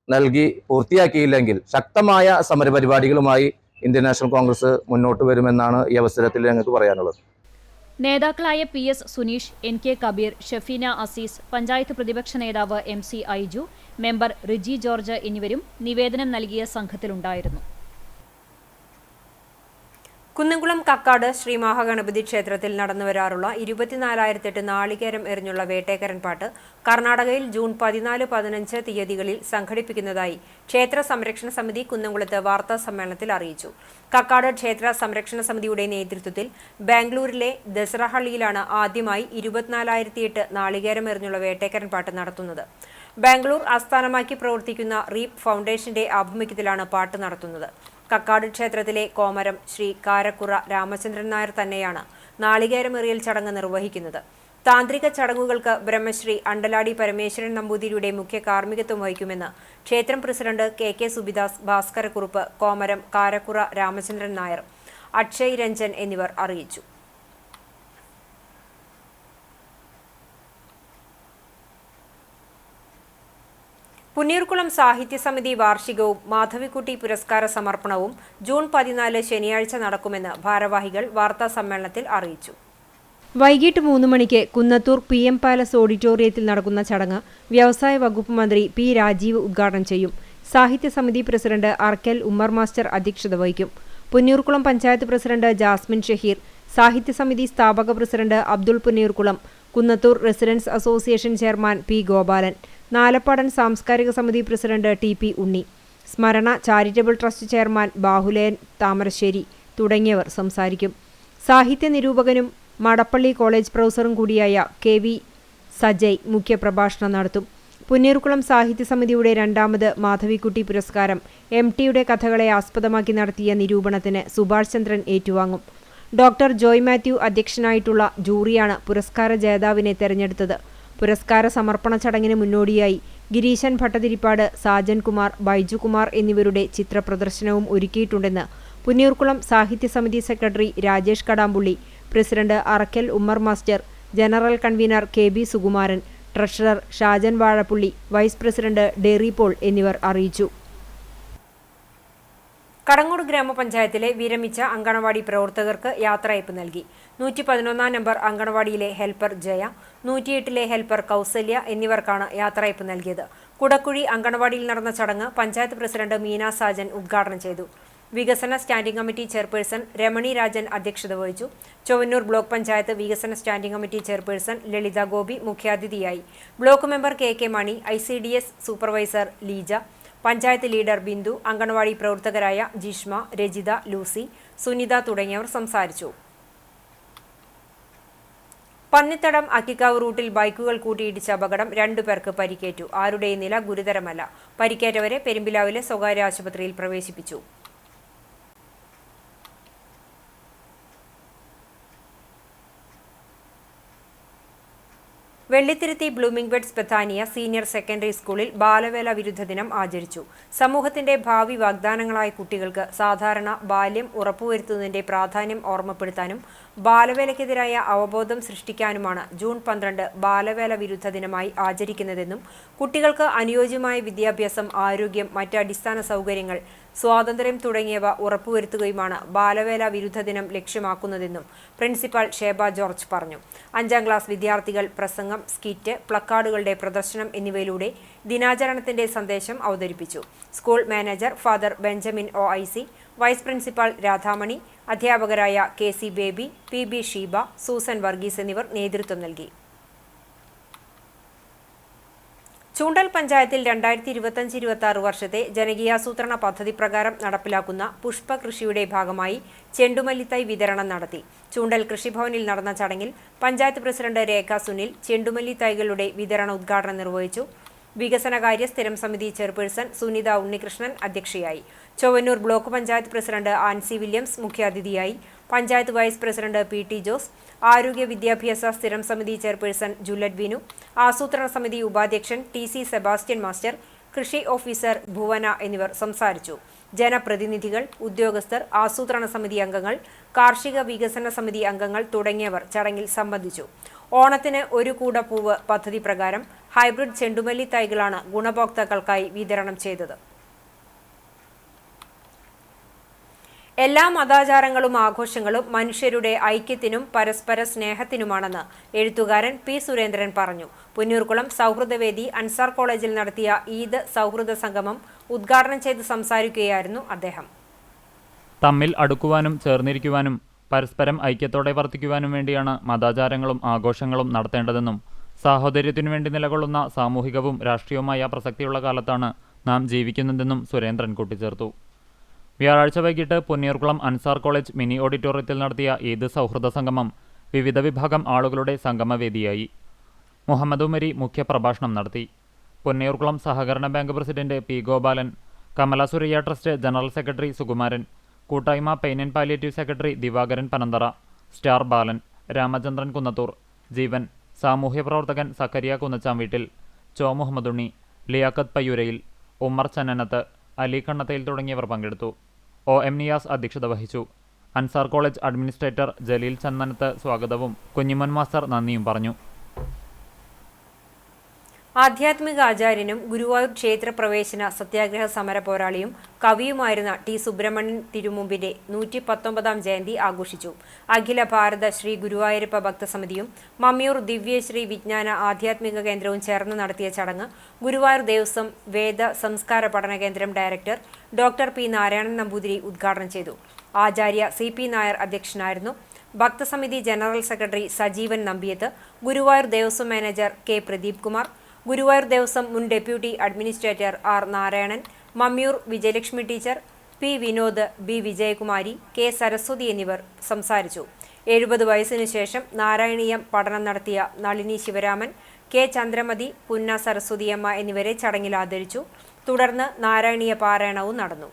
നൽകി പൂർത്തിയാക്കിയില്ലെങ്കിൽ ശക്തമായ സമരപരിപാടികളുമായി ഇന്ത്യൻ നാഷണൽ കോൺഗ്രസ് മുന്നോട്ട് വരുമെന്നാണ് ഈ അവസരത്തിൽ ഞങ്ങൾക്ക് പറയാനുള്ളത്. നേതാക്കളായ PS സുനീഷ്, NK കബീർ, ഷഫീന അസീസ്, പഞ്ചായത്ത് പ്രതിപക്ഷ നേതാവ് MC Aiju, member Riji George എന്നിവരും നിവേദനം നൽകിയ സംഘത്തിലുണ്ടായിരുന്നു. കുന്നംകുളം കക്കാട് ശ്രീ മഹാഗണപതി ക്ഷേത്രത്തിൽ നടന്നുവരാറുള്ള 24,008 നാളികേരം എറിഞ്ഞുള്ള വേട്ടേക്കരൻ പാട്ട് കർണാടകയിൽ ജൂൺ 14, 15 തീയതികളിൽ സംഘടിപ്പിക്കുന്നതായി ക്ഷേത്ര സംരക്ഷണ സമിതി കുന്നംകുളത്ത് വാർത്താ സമ്മേളനത്തിൽ അറിയിച്ചു. കക്കാട് ക്ഷേത്ര സംരക്ഷണ സമിതിയുടെ നേതൃത്വത്തിൽ ബാംഗ്ലൂരിലെ ദസറഹള്ളിയിലാണ് ആദ്യമായി 24,008 നാളികേരം എറിഞ്ഞുള്ള വേട്ടേക്കരൻ പാട്ട് നടത്തുന്നത്. ബാംഗ്ലൂർ ആസ്ഥാനമാക്കി പ്രവർത്തിക്കുന്ന റീപ്പ് ഫൗണ്ടേഷന്റെ ആഭിമുഖ്യത്തിലാണ് പാട്ട് നടത്തുന്നത്. കക്കാട് ക്ഷേത്രത്തിലെ കോമരം ശ്രീ കാരക്കുറ രാമചന്ദ്രൻ നായർ തന്നെയാണ് നാളികേരമെറിയൽ ചടങ്ങ് നിർവഹിക്കുന്നത്. താന്ത്രിക ചടങ്ങുകൾക്ക് ബ്രഹ്മശ്രീ അണ്ടലാടി പരമേശ്വരൻ നമ്പൂതിരിയുടെ മുഖ്യ കാർമ്മികത്വം വഹിക്കുമെന്ന് ക്ഷേത്രം പ്രസിഡന്റ് KK സുബിദാസ്, ഭാസ്കരക്കുറുപ്പ്, കോമരം, കാരക്കുറ രാമചന്ദ്രൻ നായർ, അക്ഷയ് രഞ്ജൻ എന്നിവർ അറിയിച്ചു. പുന്നീർകുളം സാഹിത്യസമിതി വാർഷികവും മാധവിക്കുട്ടി പുരസ്കാര സമർപ്പണവും ജൂൺ 14 ശനിയാഴ്ച നടക്കുമെന്ന് ഭാരവാഹികൾ വാർത്താ സമ്മേളനത്തിൽ അറിയിച്ചു. വൈകിട്ട് 3 മണിക്ക് കുന്നത്തൂർ PM പാലസ് ഓഡിറ്റോറിയത്തിൽ നടക്കുന്ന ചടങ്ങ് വ്യവസായ വകുപ്പ് മന്ത്രി P രാജീവ് ഉദ്ഘാടനം ചെയ്യും. സാഹിത്യസമിതി പ്രസിഡന്റ് അർക്കൽ ഉമ്മർ മാസ്റ്റർ അധ്യക്ഷത വഹിക്കും. പുന്നീർകുളം പഞ്ചായത്ത് പ്രസിഡന്റ് ജാസ്മിൻ ഷഹീർ, സാഹിത്യസമിതി സ്ഥാപക president Abdul Punneerkulam, Kunnathur residents association chairman P Gopalan, Nalappadan സാംസ്കാരിക സമിതി പ്രസിഡന്റ് TP ഉണ്ണി, സ്മരണ charitable trust chairman Bahuleyan Thamarassery തുടങ്ങിയവർ സംസാരിക്കും. സാഹിത്യ നിരൂപകനും മടപ്പള്ളി കോളേജ് പ്രൊഫസറും കൂടിയായ KV സജയ് മുഖ്യപ്രഭാഷണം നടത്തും. പുന്നീർകുളം സാഹിത്യസമിതിയുടെ 2ാമത് മാധവിക്കുട്ടി പുരസ്കാരം MTയുടെ കഥകളെ ആസ്പദമാക്കി നടത്തിയ നിരൂപണത്തിന് സുഭാഷ് ചന്ദ്രൻ ഏറ്റുവാങ്ങും. ഡോക്ടർ ജോയ് മാത്യു അധ്യക്ഷനായിട്ടുള്ള ജൂറിയാണ് പുരസ്കാര ജേതാവിനെ തെരഞ്ഞെടുത്തത്. പുരസ്കാര സമർപ്പണ ചടങ്ങിന് മുന്നോടിയായി ഗിരീശൻ ഭട്ടതിരിപ്പാട്, സാജൻ കുമാർ, ബൈജുകുമാർ എന്നിവരുടെ ചിത്രപ്രദർശനവും ഒരുക്കിയിട്ടുണ്ടെന്ന് പുന്നീർകുളം സാഹിത്യസമിതി secretary Rajesh Kadampulli, president Arakkal Ummer master, general convener KB Sukumaran, treasurer Shajan Vazhappulli, vice president Derry Paul എന്നിവർ അറിയിച്ചു. കടങ്ങോട് ഗ്രാമപഞ്ചായത്തിലെ വിരമിച്ച അങ്കണവാടി പ്രവർത്തകർക്ക് യാത്രയയപ്പ് നൽകി. 111 നമ്പർ അങ്കണവാടിയിലെ ഹെൽപ്പർ ജയ, 108ലെ ഹെൽപ്പർ കൗസല്യ എന്നിവർക്കാണ് യാത്രയയപ്പ് നൽകിയത്. കുടക്കുഴി അങ്കണവാടിയിൽ നടന്ന ചടങ്ങ് പഞ്ചായത്ത് പ്രസിഡന്റ് മീന സാജൻ ഉദ്ഘാടനം ചെയ്തു. വികസന standing committee chairperson Ramani Rajan അധ്യക്ഷത വഹിച്ചു. ചൊവ്വന്നൂർ ബ്ലോക്ക് പഞ്ചായത്ത് വികസന സ്റ്റാൻഡിംഗ് കമ്മിറ്റി ചെയർപേഴ്സൺ ലളിത ഗോപി മുഖ്യാതിഥിയായി. ബ്ലോക്ക് മെമ്പർ KK മണി, ICDS supervisor Leeja, panchayat leader Bindu, anganwadi പ്രവർത്തകരായ ജിഷ്മ, രജിത, ലൂസി, സുനിത തുടങ്ങിയവർ സംസാരിച്ചു. പന്നിത്തടം അക്കിക്കാവ് റൂട്ടിൽ ബൈക്കുകൾ കൂട്ടിയിടിച്ച അപകടം 2 പേർക്ക് പരിക്കേറ്റു. ആരുടെയും നില ഗുരുതരമല്ല. പരിക്കേറ്റവരെ പെരുമ്പിലാവിലെ സ്വകാര്യ ആശുപത്രിയിൽ പ്രവേശിപ്പിച്ചു. Vellithiruthy Blooming Buds Bethania senior secondary സ്കൂളിൽ ബാലവേല വിരുദ്ധ ദിനം ആചരിച്ചു. സമൂഹത്തിന്റെ ഭാവി വാഗ്ദാനങ്ങളായ കുട്ടികൾക്ക് സാധാരണ ബാല്യം ഉറപ്പുവരുത്തുന്നതിന്റെ പ്രാധാന്യം ഓർമ്മപ്പെടുത്താനും ബാലവേലയ്ക്കെതിരായ അവബോധം സൃഷ്ടിക്കാനുമാണ് ജൂൺ 12 ബാലവേല വിരുദ്ധ ദിനമായി ആചരിക്കുന്നതെന്നും കുട്ടികൾക്ക് അനുയോജ്യമായ വിദ്യാഭ്യാസം, ആരോഗ്യം, മറ്റ് അടിസ്ഥാന സൗകര്യങ്ങൾ, സ്വാതന്ത്ര്യം തുടങ്ങിയവ ഉറപ്പുവരുത്തുകയുമാണ് ബാലവേല വിരുദ്ധ ദിനം ലക്ഷ്യമാക്കുന്നതെന്നും പ്രിൻസിപ്പൽ ഷേബ ജോർജ് പറഞ്ഞു. 5ാം ക്ലാസ് വിദ്യാർത്ഥികൾ പ്രസംഗം, സ്കിറ്റ്, പ്ലക്കാർഡുകളുടെ പ്രദർശനം എന്നിവയിലൂടെ ദിനാചരണത്തിന്റെ സന്ദേശം അവതരിപ്പിച്ചു. School manager Father Benjamin OIC, vice principal Radhamani, അധ്യാപകരായ KC Baby, PB Sheeba, Susan Varghese എന്നിവർ നേതൃത്വം നൽകി. ചൂണ്ടൽ പഞ്ചായത്തിൽ 2025-26 വർഷത്തെ ജനകീയാസൂത്രണ പദ്ധതി പ്രകാരം നടപ്പിലാക്കുന്ന പുഷ്പകൃഷിയുടെ ഭാഗമായി ചെണ്ടുമല്ലിത്തൈ വിതരണം നടത്തി. ചൂണ്ടൽ കൃഷിഭവനിൽ നടന്ന ചടങ്ങിൽ പഞ്ചായത്ത് പ്രസിഡന്റ് രേഖ സുനിൽ ചെണ്ടുമല്ലി തൈകളുടെ വിതരണ ഉദ്ഘാടനം നിർവഹിച്ചു. വികസനകാര്യ സ്ഥിരം സമിതി ചെയർപേഴ്സൺ സുനിത ഉണ്ണികൃഷ്ണൻ അധ്യക്ഷയായി. ചൊവ്വന്നൂർ ബ്ലോക്ക് പഞ്ചായത്ത് പ്രസിഡന്റ് ആൻസി വില്യംസ് മുഖ്യാതിഥിയായി. Panchayat vice president PT Jose, ആരോഗ്യ വിദ്യാഭ്യാസ സ്ഥിരം സമിതി ചെയർപേഴ്സൺ ജുലറ്റ് ബിനു, ആസൂത്രണ സമിതി ഉപാധ്യക്ഷൻ TC സെബാസ്റ്റ്യൻ മാസ്റ്റർ, കൃഷി ഓഫീസർ ഭുവന എന്നിവർ സംസാരിച്ചു. ജനപ്രതിനിധികൾ, ഉദ്യോഗസ്ഥർ, ആസൂത്രണ സമിതി അംഗങ്ങൾ, കാർഷിക വികസന സമിതി അംഗങ്ങൾ തുടങ്ങിയവർ ചടങ്ങിൽ സംബന്ധിച്ചു. ഓണത്തിന് ഒരു കൂട പൂവ് പദ്ധതി പ്രകാരം ഹൈബ്രിഡ് ചെണ്ടുമല്ലി തൈകളാണ് ഗുണഭോക്താക്കൾക്കായി വിതരണം ചെയ്തത്. എല്ലാ മതാചാരങ്ങളും ആഘോഷങ്ങളും മനുഷ്യരുടെ ഐക്യത്തിനും പരസ്പര സ്നേഹത്തിനുമാണെന്ന് എഴുത്തുകാരൻ P. സുരേന്ദ്രൻ പറഞ്ഞു. പുന്നൂർകുളം സൗഹൃദവേദി അൻസാർ കോളേജിൽ നടത്തിയ ഈദ് സൗഹൃദ സംഗമം ഉദ്ഘാടനം ചെയ്ത് സംസാരിക്കുകയായിരുന്നു അദ്ദേഹം. തമ്മിൽ അടുക്കുവാനും ചേർന്നിരിക്കുവാനും പരസ്പരം ഐക്യത്തോടെ വർത്തിക്കുവാനും വേണ്ടിയാണ് മതാചാരങ്ങളും ആഘോഷങ്ങളും നടത്തേണ്ടതെന്നും സാഹോദര്യത്തിനു വേണ്ടി നിലകൊള്ളുന്ന സാമൂഹികവും രാഷ്ട്രീയവുമായ പ്രസക്തിയുള്ള കാലത്താണ് നാം ജീവിക്കുന്നതെന്നും സുരേന്ദ്രൻ കൂട്ടിച്ചേർത്തു. വ്യാഴാഴ്ച വൈകിട്ട് പുന്നൂർകുളം അൻസാർ കോളേജ് മിനി ഓഡിറ്റോറിയത്തിൽ നടത്തിയ ഈദ് സൗഹൃദ സംഗമം വിവിധ വിഭാഗം ആളുകളുടെ സംഗമവേദിയായി. മുഹമ്മദ് ഉമരി മുഖ്യപ്രഭാഷണം നടത്തി. പുന്നൂർകുളം സഹകരണ bank president P. Gopalan, Kamala Surayya trust general secretary Sukumaran, കൂട്ടായ്മ pain and palliative secretary Divakaran Panandhara, star Balan, Ramachandran Kunnathur, Jeevan, സാമൂഹ്യ പ്രവർത്തകൻ സക്കരിയ കുന്നച്ചാംവീട്ടിൽ, ചോ മുഹമ്മദ് ഉണ്ണി, ലിയാഖത്ത് പയ്യൂരയിൽ, ഉമ്മർ ചന്നനത്ത്, അലി കണ്ണത്തയിൽ തുടങ്ങിയവർ പങ്കെടുത്തു. OM നിയാസ് അധ്യക്ഷത വഹിച്ചു. അൻസാർ കോളേജ് അഡ്മിനിസ്ട്രേറ്റർ ജലീൽ ചന്ദനത്ത് സ്വാഗതവും കുഞ്ഞിമോൻ മാസ്റ്റർ നന്ദിയും പറഞ്ഞു. ആധ്യാത്മിക ആചാര്യനും ഗുരുവായൂർ ക്ഷേത്ര പ്രവേശന സത്യാഗ്രഹ സമര പോരാളിയും കവിയുമായിരുന്ന T. സുബ്രഹ്മണ്യൻ തിരുമുമ്പിന്റെ 119ാം ജയന്തി ആഘോഷിച്ചു. അഖില ഭാരത ശ്രീ ഗുരുവായൂരപ്പ ഭക്തസമിതിയും മമ്മിയൂർ ദിവ്യശ്രീ വിജ്ഞാന ആധ്യാത്മിക കേന്ദ്രവും ചേർന്ന് നടത്തിയ ചടങ്ങ് ഗുരുവായൂർ ദേവസ്വം വേദ സംസ്കാര പഠന കേന്ദ്രം director doctor P. Narayanan Namboothiri ഉദ്ഘാടനം ചെയ്തു. ആചാര്യ CP നായർ അധ്യക്ഷനായിരുന്നു. ഭക്തസമിതി general secretary Sajeevan Nambiyath, Guruvayur Devaswom manager K. Pradeep Kumar, Guruvayur Devaswom മുൻ deputy administrator R. Narayanan, Mammiyur Vijayalakshmi teacher, P. Vinod, B. Vijayakumari, K. Saraswathi എന്നിവർ സംസാരിച്ചു. 70 വയസ്സിനു ശേഷം നാരായണീയം പഠനം നടത്തിയ നളിനി ശിവരാമൻ, K. ചന്ദ്രമതി, പുന്ന സരസ്വതിയമ്മ എന്നിവരെ ചടങ്ങിൽ ആദരിച്ചു. തുടർന്ന് നാരായണീയ പാരായണവും നടന്നു.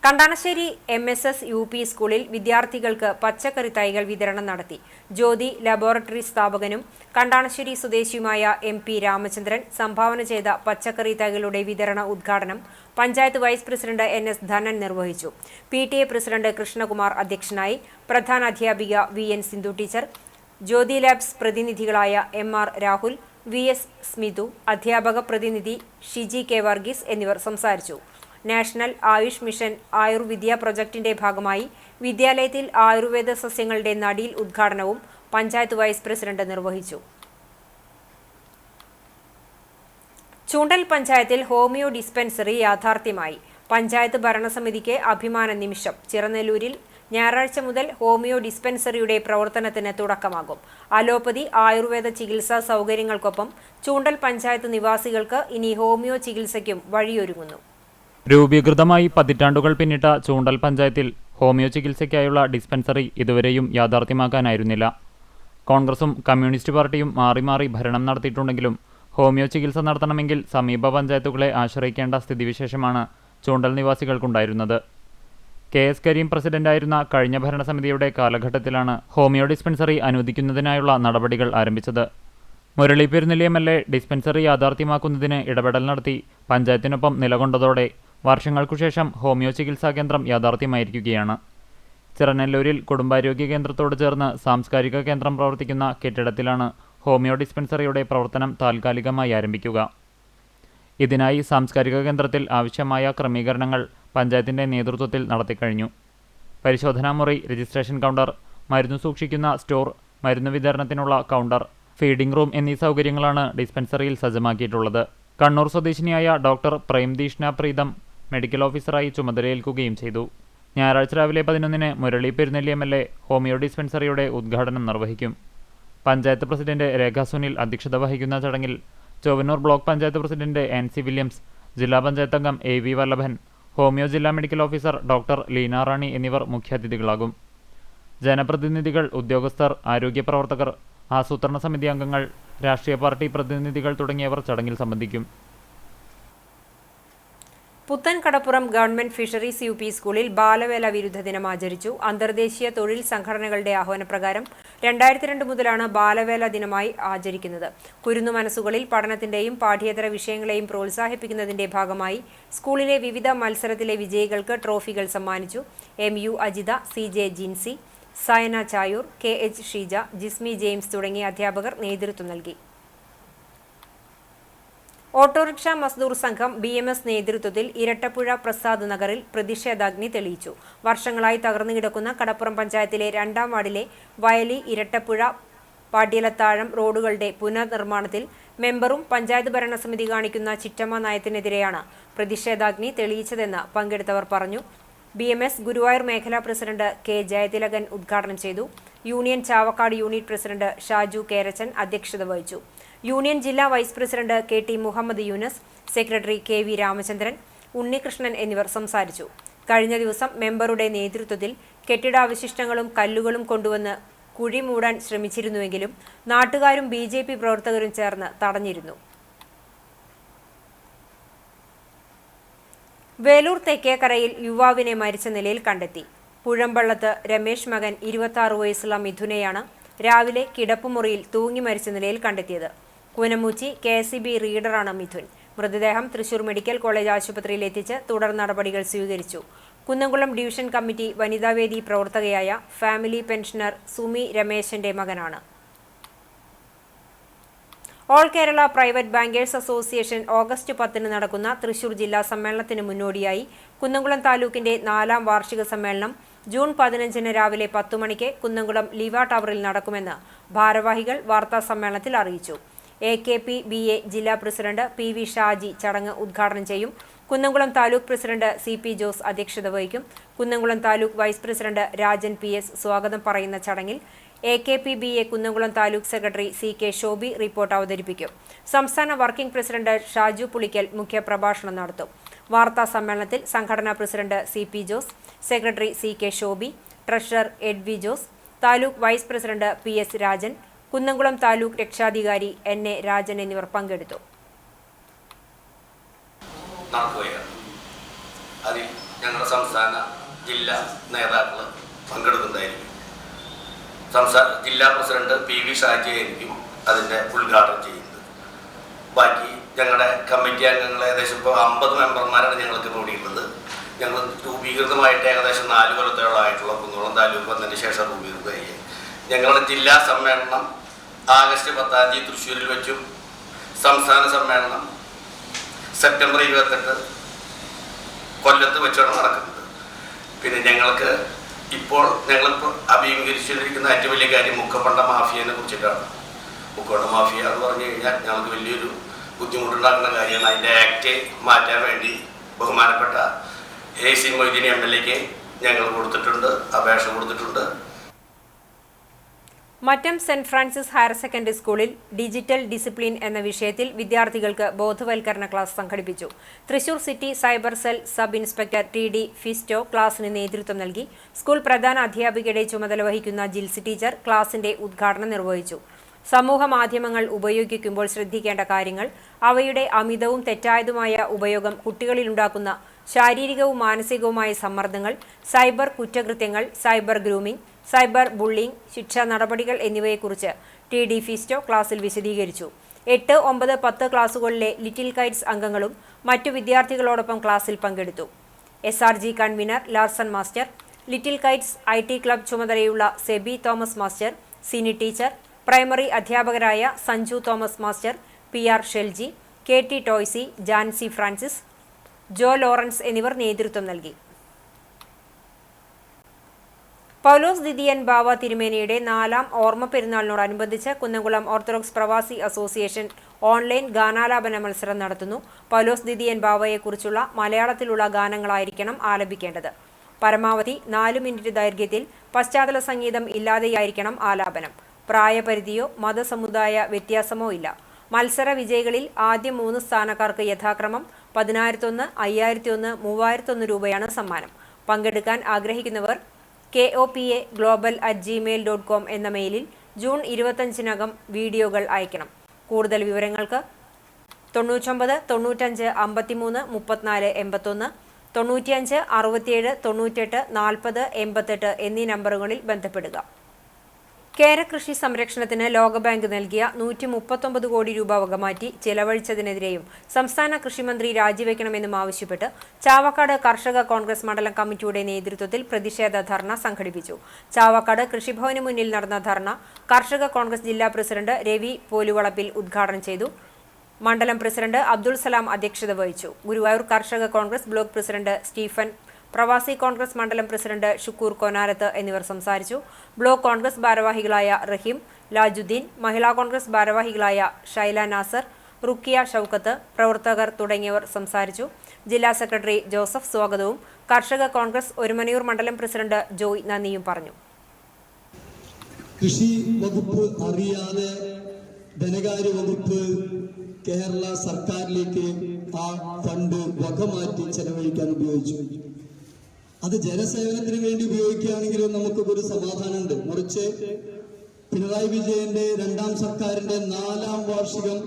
കണ്ടാണശ്ശേരി MSS UP സ്കൂളിൽ വിദ്യാർത്ഥികൾക്ക് പച്ചക്കറി തൈകൾ വിതരണം നടത്തി. ജ്യോതി ലബോറട്ടറി സ്ഥാപകനും കണ്ടാണശ്ശേരി സ്വദേശിയുമായ MP രാമചന്ദ്രൻ സംഭാവന ചെയ്ത പച്ചക്കറി തൈകളുടെ വിതരണ ഉദ്ഘാടനം panchayat vice president NS Dhanan നിർവഹിച്ചു. PTA പ്രസിഡന്റ് കൃഷ്ണകുമാർ അധ്യക്ഷനായി. പ്രധാന അധ്യാപിക VN Sindhu teacher, Jyothi labs പ്രതിനിധികളായ MR രാഹുൽ, VS സ്മിതു, അധ്യാപക പ്രതിനിധി ഷിജി K. വർഗീസ് എന്നിവർ സംസാരിച്ചു. നാഷണൽ ആയുഷ് മിഷൻ ആയുർവിദ്യ പ്രൊജക്ടിന്റെ ഭാഗമായി വിദ്യാലയത്തിൽ ആയുർവേദ സസ്യങ്ങളുടെ നടീൽ ഉദ്ഘാടനവും പഞ്ചായത്ത് വൈസ് പ്രസിഡന്റ് നിർവഹിച്ചു. ചൂണ്ടൽ പഞ്ചായത്തിൽ ഹോമിയോ ഡിസ്പെൻസറി യാഥാർത്ഥ്യമായി. പഞ്ചായത്ത് ഭരണസമിതിക്ക് അഭിമാന നിമിഷം. ചിറനെല്ലൂരിൽ ഞായറാഴ്ച മുതൽ ഹോമിയോ ഡിസ്പെൻസറിയുടെ പ്രവർത്തനത്തിന് തുടക്കമാകും. അലോപ്പതി ആയുർവേദ ചികിത്സാ സൗകര്യങ്ങൾക്കൊപ്പം ചൂണ്ടൽ പഞ്ചായത്ത് നിവാസികൾക്ക് ഇനി ഹോമിയോ ചികിത്സയ്ക്കും വഴിയൊരുങ്ങുന്നു. രൂപീകൃതമായി പതിറ്റാണ്ടുകൾ പിന്നിട്ട ചൂണ്ടൽ പഞ്ചായത്തിൽ ഹോമിയോ ചികിത്സയ്ക്കായുള്ള ഡിസ്പെൻസറി ഇതുവരെയും യാഥാർത്ഥ്യമാക്കാനായിരുന്നില്ല. കോൺഗ്രസും കമ്മ്യൂണിസ്റ്റ് പാർട്ടിയും മാറി മാറി ഭരണം നടത്തിയിട്ടുണ്ടെങ്കിലും ഹോമിയോ ചികിത്സ നടത്തണമെങ്കിൽ സമീപ പഞ്ചായത്തുകളെ ആശ്രയിക്കേണ്ട സ്ഥിതിവിശേഷമാണ് ചൂണ്ടൽ നിവാസികൾക്കുണ്ടായിരുന്നത്. KS കരീം പ്രസിഡന്റായിരുന്ന കഴിഞ്ഞ ഭരണസമിതിയുടെ കാലഘട്ടത്തിലാണ് ഹോമിയോ ഡിസ്പെൻസറി അനുവദിക്കുന്നതിനായുള്ള നടപടികൾ ആരംഭിച്ചത്. മുരളി പെരുന്നെല്ലി MLA ഡിസ്പെൻസറി യാഥാർത്ഥ്യമാക്കുന്നതിന് ഇടപെടൽ നടത്തി പഞ്ചായത്തിനൊപ്പം നിലകൊണ്ടതോടെ വർഷങ്ങൾക്കുശേഷം ഹോമിയോ ചികിത്സാ കേന്ദ്രം യാഥാർത്ഥ്യമായിരിക്കുകയാണ്. ചിറനെല്ലൂരിൽ കുടുംബാരോഗ്യ കേന്ദ്രത്തോട് ചേർന്ന് സാംസ്കാരിക കേന്ദ്രം പ്രവർത്തിക്കുന്ന കെട്ടിടത്തിലാണ് ഹോമിയോ ഡിസ്പെൻസറിയുടെ പ്രവർത്തനം താൽക്കാലികമായി ആരംഭിക്കുക. ഇതിനായി സാംസ്കാരിക കേന്ദ്രത്തിൽ ആവശ്യമായ ക്രമീകരണങ്ങൾ പഞ്ചായത്തിന്റെ നേതൃത്വത്തിൽ നടത്തിക്കഴിഞ്ഞു. പരിശോധനാ മുറി, രജിസ്ട്രേഷൻ കൗണ്ടർ, മരുന്ന് സൂക്ഷിക്കുന്ന സ്റ്റോർ, മരുന്ന് വിതരണത്തിനുള്ള കൗണ്ടർ, ഫീഡിംഗ് റൂം എന്നീ സൗകര്യങ്ങളാണ് ഡിസ്പെൻസറിയിൽ സജ്ജമാക്കിയിട്ടുള്ളത്. കണ്ണൂർ സ്വദേശിനിയായ ഡോക്ടർ പ്രേംദീഷ്ണ പ്രീതം മെഡിക്കൽ ഓഫീസറായി ചുമതലയേൽക്കുകയും ചെയ്തു. ഞായറാഴ്ച രാവിലെ 11-ന് മുരളി പെരുന്നെല്ലി MLA ഹോമിയോ ഡിസ്പെൻസറിയുടെ ഉദ്ഘാടനം നിർവഹിക്കും. പഞ്ചായത്ത് പ്രസിഡന്റ് രേഖ സുനിൽ അധ്യക്ഷത വഹിക്കുന്ന ചടങ്ങിൽ Chowwannur block panchayat president NC Williams, ജില്ലാ പഞ്ചായത്ത് അംഗം AV വല്ലഭൻ, ഹോമിയോ ജില്ലാ മെഡിക്കൽ ഓഫീസർ ഡോക്ടർ ലീന റാണി എന്നിവർ മുഖ്യാതിഥികളാകും. ജനപ്രതിനിധികൾ, ഉദ്യോഗസ്ഥർ, ആരോഗ്യ പ്രവർത്തകർ, ആസൂത്രണ സമിതി അംഗങ്ങൾ, രാഷ്ട്രീയ പാർട്ടി പ്രതിനിധികൾ തുടങ്ങിയവർ ചടങ്ങിൽ സംബന്ധിക്കും. പുത്തൻ കടപ്പുറം ഗവൺമെന്റ് ഫിഷറീസ് UP സ്കൂളിൽ ബാലവേല വിരുദ്ധ ദിനം ആചരിച്ചു. അന്തർദേശീയ തൊഴിൽ സംഘടനകളുടെ ആഹ്വാനപ്രകാരം 2002 മുതലാണ് ബാലവേല ദിനമായി ആചരിക്കുന്നത്. കുരുന്നു മനസ്സുകളിൽ പഠനത്തിന്റെയും പാഠ്യേതര വിഷയങ്ങളെയും പ്രോത്സാഹിപ്പിക്കുന്നതിന്റെ ഭാഗമായി സ്കൂളിലെ വിവിധ മത്സരത്തിലെ വിജയികൾക്ക് ട്രോഫികൾ സമ്മാനിച്ചു. MU Ajitha, CJ Jincy, Sayana Chayoor, KH Sheeja, Jismi James തുടങ്ങിയ അധ്യാപകർ നേതൃത്വം നൽകി. ഓട്ടോറിക്ഷ മസ്ദൂർ സംഘം BMS നേതൃത്വത്തിൽ ഇരട്ടപ്പുഴ പ്രസാദ് നഗറിൽ പ്രതിഷേധാഗ്നി തെളിയിച്ചു. വർഷങ്ങളായി തകർന്നു കിടക്കുന്ന കടപ്പുറം പഞ്ചായത്തിലെ 2-ാം വാർഡിലെ വയലി, ഇരട്ടപ്പുഴ, പാട്യലത്താഴം റോഡുകളുടെ പുനർനിർമ്മാണത്തിൽ മെമ്പറും പഞ്ചായത്ത് ഭരണസമിതി കാണിക്കുന്ന ചിറ്റമ്മ നയത്തിനെതിരെയാണ് പ്രതിഷേധാഗ്നി തെളിയിച്ചതെന്ന് പങ്കെടുത്തവർ പറഞ്ഞു. BMS ഗുരുവായൂർ മേഖലാ പ്രസിഡന്റ് K ജയതിലകൻ ഉദ്ഘാടനം ചെയ്തു. Union Chavakkad unit president Shaju Kerachan അധ്യക്ഷത വഹിച്ചു. യൂണിയൻ ജില്ലാ vice president KT Muhammad Yunus, secretary KV Ramachandran, Unnikrishnan എന്നിവർ സംസാരിച്ചു. കഴിഞ്ഞ ദിവസം മെമ്പറുടെ നേതൃത്വത്തിൽ കെട്ടിടാവശിഷ്ടങ്ങളും കല്ലുകളും കൊണ്ടുവന്ന് കുഴി മൂടാൻ ശ്രമിച്ചിരുന്നുവെങ്കിലും നാട്ടുകാരും BJP പ്രവർത്തകരും ചേർന്ന് തടഞ്ഞിരുന്നു. വേലൂർ തെക്കേക്കരയിൽ യുവാവിനെ മരിച്ച നിലയിൽ കണ്ടെത്തി. പുഴമ്പള്ളത്ത് രമേശ് മകൻ 26 വയസ്സുള്ള മിഥുനെയാണ് രാവിലെ കിടപ്പുമുറിയിൽ തൂങ്ങി മരിച്ച നിലയിൽ കണ്ടെത്തിയത്. കൂനമൂച്ചി KSEB റീഡറാണ് മിഥുൻ. മൃതദേഹം തൃശൂർ മെഡിക്കൽ കോളേജ് ആശുപത്രിയിൽ എത്തിച്ച് തുടർ നടപടികൾ സ്വീകരിച്ചു. കുന്നംകുളം ഡിവിഷൻ കമ്മിറ്റി വനിതാവേദി പ്രവർത്തകയായ ഫാമിലി പെൻഷനർ സുമി രമേശന്റെ മകനാണ്. All Kerala private bankers association August 10-ന് നടക്കുന്ന തൃശൂർ ജില്ലാ സമ്മേളനത്തിന് മുന്നോടിയായി കുന്നംകുളം താലൂക്കിന്റെ 4-ാം വാർഷിക സമ്മേളനം ജൂൺ 15-ന് രാവിലെ 10 മണിക്ക് കുന്നംകുളം ലീവ ടവറിൽ നടക്കുമെന്ന് ഭാരവാഹികൾ വാർത്താ സമ്മേളനത്തിൽ അറിയിച്ചു. AKP-BA ജില്ലാ പ്രസിഡന്റ് PV ഷാജി ചടങ്ങ് ഉദ്ഘാടനം ചെയ്യും. Kunnamkulam taluk president CP Jose അധ്യക്ഷത വഹിക്കും. Kunnamkulam taluk vice president Rajan PS സ്വാഗതം പറയുന്ന ചടങ്ങിൽ AKP-BA Kunnamkulam taluk secretary CK Shoby report അവതരിപ്പിക്കും. സംസ്ഥാന വർക്കിംഗ് പ്രസിഡന്റ് ഷാജു പുളിക്കൽ മുഖ്യപ്രഭാഷണം നടത്തും. വാർത്താ സമ്മേളനത്തിൽ സംഘടനാ president CP Jose, secretary CK Shobi, treasurer Edvi Jose, taluk vice president PS Rajan, Kunnamkulam taluk രക്ഷാധികാരി NA രാജൻ എന്നിവർ പങ്കെടുത്തു. അതിൽ ഞങ്ങളുടെ സംസ്ഥാന ജില്ലാ നേതാക്കൾ പങ്കെടുക്കുന്നതായിരിക്കും. ജില്ലാ പ്രസിഡന്റ് PV ഷാജിയായിരിക്കും അതിൻ്റെ ഉദ്ഘാടനം ചെയ്യുന്നത്. ബാക്കി ഞങ്ങളുടെ കമ്മിറ്റി അംഗങ്ങൾ ഏകദേശം ഇപ്പോൾ 50 മെമ്പർമാരാണ് ഞങ്ങൾക്ക് കൂടിയിട്ടുള്ളത്. ഞങ്ങൾ രൂപീകൃതമായിട്ട് ഏകദേശം 4 കൊല്ലത്തോളമായിട്ടുള്ള കുന്നംകുളം താലൂക്ക് വന്നതിന് ശേഷം രൂപീകൃതമായി. ഞങ്ങളുടെ ജില്ലാ സമ്മേളനം ആഗസ്റ്റ് 10-ാം തീയതി തൃശ്ശൂരിൽ വെച്ചും സംസ്ഥാന സമ്മേളനം സെപ്റ്റംബർ 28 കൊല്ലത്ത് വെച്ചാണ് നടക്കുന്നത്. പിന്നെ ഞങ്ങളിപ്പോൾ അഭിമുഖീകരിച്ചിരിക്കുന്ന ഏറ്റവും വലിയ കാര്യം മുക്കപ്പണ്ട മാഫിയനെ കുറിച്ചിട്ടാണ്. മുക്കപ്പണ്ട മാഫിയ എന്ന് പറഞ്ഞു കഴിഞ്ഞാൽ ഞങ്ങൾക്ക് വലിയൊരു ബുദ്ധിമുട്ടുണ്ടാക്കുന്ന കാര്യമാണ്. അതിൻ്റെ ആക്ട് മാറ്റാൻ വേണ്ടി ബഹുമാനപ്പെട്ട AC മൊയ്തീൻ MLAക്ക് ഞങ്ങൾ കൊടുത്തിട്ടുണ്ട്, അപേക്ഷ കൊടുത്തിട്ടുണ്ട്. മറ്റം സെന്റ് ഫ്രാൻസിസ് ഹയർ സെക്കൻഡറി സ്കൂളിൽ ഡിജിറ്റൽ ഡിസിപ്ലിൻ എന്ന വിഷയത്തിൽ വിദ്യാർത്ഥികൾക്ക് ബോധവൽക്കരണ ക്ലാസ് സംഘടിപ്പിച്ചു. Thrissur city cyber cell sub inspector TD Fisto ക്ലാസിന് നേതൃത്വം നൽകി. സ്കൂൾ പ്രധാന അധ്യാപികയുടെ ചുമതല വഹിക്കുന്ന ജിൽസി ടീച്ചർ ക്ലാസിന്റെ ഉദ്ഘാടനം നിർവഹിച്ചു. സമൂഹ മാധ്യമങ്ങൾ ഉപയോഗിക്കുമ്പോൾ ശ്രദ്ധിക്കേണ്ട കാര്യങ്ങൾ, അവയുടെ അമിതവും തെറ്റായതുമായ ഉപയോഗം കുട്ടികളിലുണ്ടാക്കുന്ന ശാരീരികവും മാനസികവുമായ സമ്മർദ്ദങ്ങൾ, സൈബർ കുറ്റകൃത്യങ്ങൾ, സൈബർ ഗ്രൂമിംഗ്, സൈബർ ബുള്ളിംഗ്, ശിക്ഷാ നടപടികൾ എന്നിവയെക്കുറിച്ച് TD ഫിസ്റ്റോ ക്ലാസിൽ വിശദീകരിച്ചു. 8, 9, 10 ക്ലാസുകളിലെ ലിറ്റിൽ കൈറ്റ്സ് അംഗങ്ങളും മറ്റു വിദ്യാർത്ഥികളോടൊപ്പം ക്ലാസ്സിൽ പങ്കെടുത്തു. SRG convener Larson master, little kites IT club ചുമതലയുള്ള Sebi Thomas master, Sini teacher, primary അധ്യാപകരായ Sanju Thomas master, PR Shelji, KT Toysi, Jancy Francis, Jo Lawrence എന്നിവർ നേതൃത്വം നൽകി. പൗലോസ് ദിദിയൻ ബാവ തിരുമേനിയുടെ 4ാം ഓർമ്മ പെരുന്നാളിനോടനുബന്ധിച്ച് കുന്നംകുളം ഓർത്തഡോക്സ് പ്രവാസി അസോസിയേഷൻ ഓൺലൈൻ ഗാനാലാപന മത്സരം നടത്തുന്നു. പൗലോസ് ദിദിയൻ ബാവയെക്കുറിച്ചുള്ള മലയാളത്തിലുള്ള ഗാനങ്ങളായിരിക്കണം ആലപിക്കേണ്ടത്. പരമാവധി 4 മിനിറ്റ് ദൈർഘ്യത്തിൽ പശ്ചാത്തല സംഗീതം ഇല്ലാതെയായിരിക്കണം ആലാപനം. പ്രായപരിധിയോ മതസമുദായ വ്യത്യാസമോ ഇല്ല. മത്സര വിജയികളിൽ ആദ്യ 3 സ്ഥാനക്കാർക്ക് യഥാക്രമം 10,001, 5,001, 3,001 രൂപയാണ് സമ്മാനം. പങ്കെടുക്കാൻ ആഗ്രഹിക്കുന്നവർ kopa@gmail.com എന്ന മെയിലിൽ ജൂൺ 25-നകം വീഡിയോകൾ അയക്കണം. കൂടുതൽ വിവരങ്ങൾക്ക് 99 95 53 34 81, 95 67 98 40 88 എന്നീ നമ്പറുകളിൽ ബന്ധപ്പെടുക. കേരകൃഷി സംരക്ഷണത്തിന് ലോകബാങ്ക് നൽകിയ 139 കോടി രൂപ വകമാറ്റി ചെലവഴിച്ചതിനെതിരെയും സംസ്ഥാന കൃഷിമന്ത്രി രാജിവെക്കണമെന്നും ആവശ്യപ്പെട്ട് ചാവക്കാട് കർഷക കോൺഗ്രസ് മണ്ഡലം കമ്മിറ്റിയുടെ നേതൃത്വത്തിൽ പ്രതിഷേധ ധർണ സംഘടിപ്പിച്ചു. ചാവക്കാട് കൃഷിഭവന് മുന്നിൽ നടന്ന ധർണ കർഷക കോൺഗ്രസ് ജില്ലാ പ്രസിഡന്റ് രവി പോലുവളപ്പിൽ ഉദ്ഘാടനം ചെയ്തു. മണ്ഡലം പ്രസിഡന്റ് അബ്ദുൾ സലാം അധ്യക്ഷത വഹിച്ചു. ഗുരുവായൂർ കർഷക കോൺഗ്രസ് ബ്ലോക്ക് പ്രസിഡന്റ് സ്റ്റീഫൻ, പ്രവാസി കോൺഗ്രസ് മണ്ഡലം പ്രസിഡന്റ് ഷുക്കൂർ കൊനാരത്ത് എന്നിവർ സംസാരിച്ചു. ബ്ലോക്ക് കോൺഗ്രസ് ഭാരവാഹികളായ റഹീം, ലാജുദ്ദീൻ, മഹിളാ കോൺഗ്രസ് ഭാരവാഹികളായ ഷൈല നാസർ, റുക്കിയ ഷൗക്കത്ത്, പ്രവർത്തകർ തുടങ്ങിയവർ സംസാരിച്ചു. ജില്ലാ സെക്രട്ടറി ജോസഫ് സ്വാഗതവും കർഷക കോൺഗ്രസ് ഒരുമനയൂർ മണ്ഡലം പ്രസിഡന്റ് ജോയ് നന്ദിയും പറഞ്ഞു. കൃഷി വകുപ്പ് അറിയാതെ ധനകാര്യ വകുപ്പ് കേരള സർക്കാരിലേക്ക് ആ ഫണ്ട് വകമാറ്റി ചെലവഴിക്കാൻ ഉപയോഗിച്ചു. അത് ജനസേവനത്തിന് വേണ്ടി ഉപയോഗിക്കുകയാണെങ്കിലും നമുക്കൊരു സമാധാനമുണ്ട്. മറിച്ച് പിണറായി വിജയന്റെ 2ാം സർക്കാരിന്റെ 4ാം വാർഷികം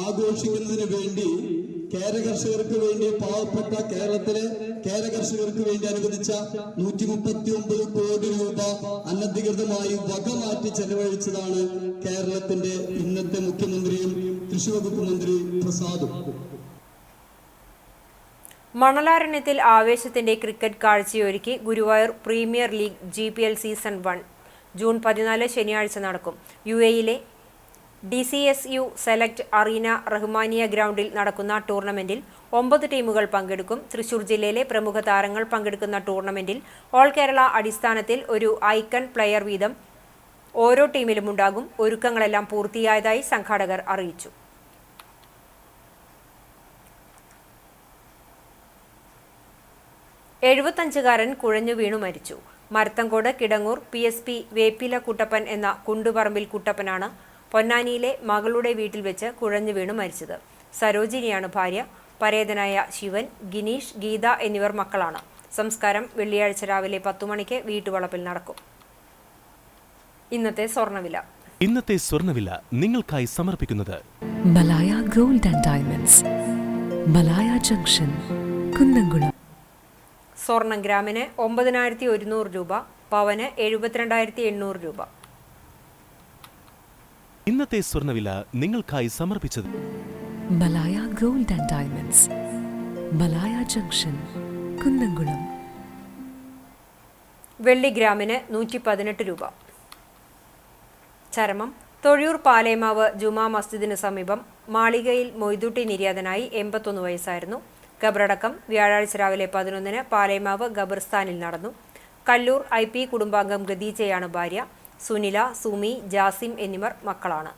ആഘോഷിക്കുന്നതിന് വേണ്ടി കേരകർഷകർക്ക് വേണ്ടി, പാവപ്പെട്ട കേരളത്തിലെ കേരകർഷകർക്ക് വേണ്ടി അനുവദിച്ച 139 കോടി രൂപ അനധികൃതമായി വകമാറ്റി ചെലവഴിച്ചതാണ് കേരളത്തിന്റെ ഇന്നത്തെ മുഖ്യമന്ത്രിയും കൃഷി വകുപ്പ് മന്ത്രി പ്രസാദും. മണലാരണ്യത്തിൽ ആവേശത്തിന്റെ ക്രിക്കറ്റ് കാഴ്ചയൊരുക്കി Guruvayur premier league GPL season 1 June 14 ശനിയാഴ്ച നടക്കും. UAE-യിലെ DCSU സെലക്ട് അറീന റഹ്മാനിയ ഗ്രൗണ്ടിൽ നടക്കുന്ന ടൂർണമെന്റിൽ 9 ടീമുകൾ പങ്കെടുക്കും. തൃശൂർ ജില്ലയിലെ പ്രമുഖ താരങ്ങൾ പങ്കെടുക്കുന്ന ടൂർണമെന്റിൽ ഓൾ കേരള അടിസ്ഥാനത്തിൽ ഒരു ഐക്കൺ പ്ലെയർ വീതം ഓരോ ടീമിലുമുണ്ടാകും. ഒരുക്കങ്ങളെല്ലാം പൂർത്തിയായതായി സംഘാടകർ അറിയിച്ചു. എഴുപത്തഞ്ചുകാരൻ കുഴഞ്ഞു വീണു മരിച്ചു. മരത്തങ്കോട് കിടങ്ങൂർ PSP വേപ്പില കുട്ടപ്പൻ എന്ന കുണ്ടുപറമ്പിൽ കുട്ടപ്പനാണ് പൊന്നാനിയിലെ മകളുടെ വീട്ടിൽ വെച്ച് കുഴഞ്ഞു വീണു മരിച്ചത്. സരോജിനിയാണ് ഭാര്യ. പരേതനായ ശിവൻ, ഗിനീഷ്, ഗീത എന്നിവർ മക്കളാണ്. സംസ്കാരം വെള്ളിയാഴ്ച രാവിലെ 10 മണിക്ക് വീട്ടുവളപ്പിൽ നടക്കും. ഇന്നത്തെ സ്വർണ്ണവില നിങ്ങൾക്കായി സമർപ്പിക്കുന്നത് Malaya gold and diamonds, Malaya junction, Kunnamkulam. സ്വർണം ഗ്രാമിന് 9,100 രൂപ, പവന് 72,800 രൂപ. ഇന്നത്തെ സ്വർണ്ണവില നിങ്ങൾക്കായി സമർപ്പിച്ചത് Malaya gold and diamonds, Malaya junction, Kunnamkulam. വെള്ളി ഗ്രാമിന് 118 രൂപ. ചരമം തൊഴിയൂർ പാലേമാവ് ജുമാ മസ്ജിദിന് സമീപം മാളികയിൽ മൊയ്തുട്ടി നിര്യാതനായി 81 വയസ്സായിരുന്നു. ഖബറടക്കം വ്യാഴാഴ്ച രാവിലെ 11-ന് പാലേമാവ് ഖബർസ്ഥാനിൽ നടന്നു. കല്ലൂർ IP കുടുംബാംഗം ഖദീജയാണ് ഭാര്യ. സുനില, സുമി, ജാസിം എന്നിവർ മക്കളാണ്.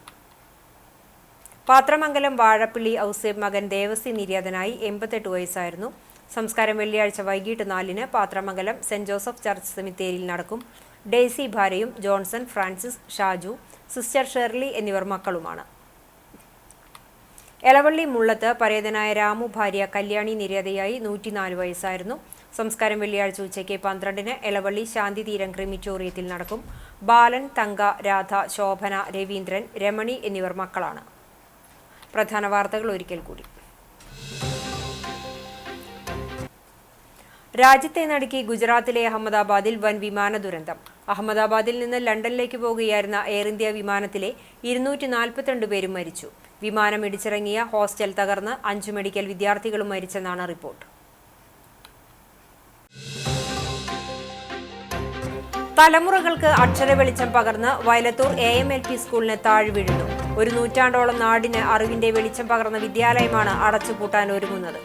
പാത്രമംഗലം വാഴപ്പിള്ളി ഔസേബ് മകൻ ദേവസി നിര്യാതനായി 88 വയസ്സായിരുന്നു. സംസ്കാരം വെള്ളിയാഴ്ച വൈകിട്ട് 4-ന് പാത്രമംഗലം സെന്റ് ജോസഫ് ചർച്ച് സെമിത്തേരിയിൽ നടക്കും. ഡെയ്സി ഭാര്യയും Johnson, Francis, Shaju, sister Shirley എന്നിവർ മക്കളുമാണ്. എളവള്ളി മുള്ളത്ത് പരേതനായ രാമു ഭാര്യ കല്യാണി നിര്യാതയായി 104 വയസ്സായിരുന്നു. സംസ്കാരം വെള്ളിയാഴ്ച ഉച്ചയ്ക്ക് 12-ന് എളവള്ളി ശാന്തിതീരം ക്രിമിറ്റോറിയത്തിൽ നടക്കും. ബാലൻ, തങ്ക, രാധ, ശോഭന, രവീന്ദ്രൻ, രമണി എന്നിവർ മക്കളാണ്. പ്രധാന വാർത്തകൾ ഒരിക്കൽ കൂടി. രാജ്യത്തെ നടുക്കി ഗുജറാത്തിലെ അഹമ്മദാബാദിൽ വൻ വിമാന ദുരന്തം. അഹമ്മദാബാദിൽ നിന്ന് ലണ്ടനിലേക്ക് പോകുകയായിരുന്ന എയർ ഇന്ത്യ വിമാനത്തിലെ 242 പേരും മരിച്ചു. വിമാനം ഇടിച്ചിറങ്ങിയ ഹോസ്റ്റൽ തകർന്ന് 5 മെഡിക്കൽ വിദ്യാർത്ഥികളും മരിച്ചെന്നാണ് റിപ്പോർട്ട്. തലമുറകൾക്ക് അക്ഷര വെളിച്ചം പകർന്ന് വയലത്തൂർ AMLP സ്കൂളിന് താഴ്വീഴുന്നു. ഒരു നൂറ്റാണ്ടോളം നാടിന് അറിവിന്റെ വെളിച്ചം പകർന്ന വിദ്യാലയമാണ് അടച്ചുപൂട്ടാൻ ഒരുങ്ങുന്നത്.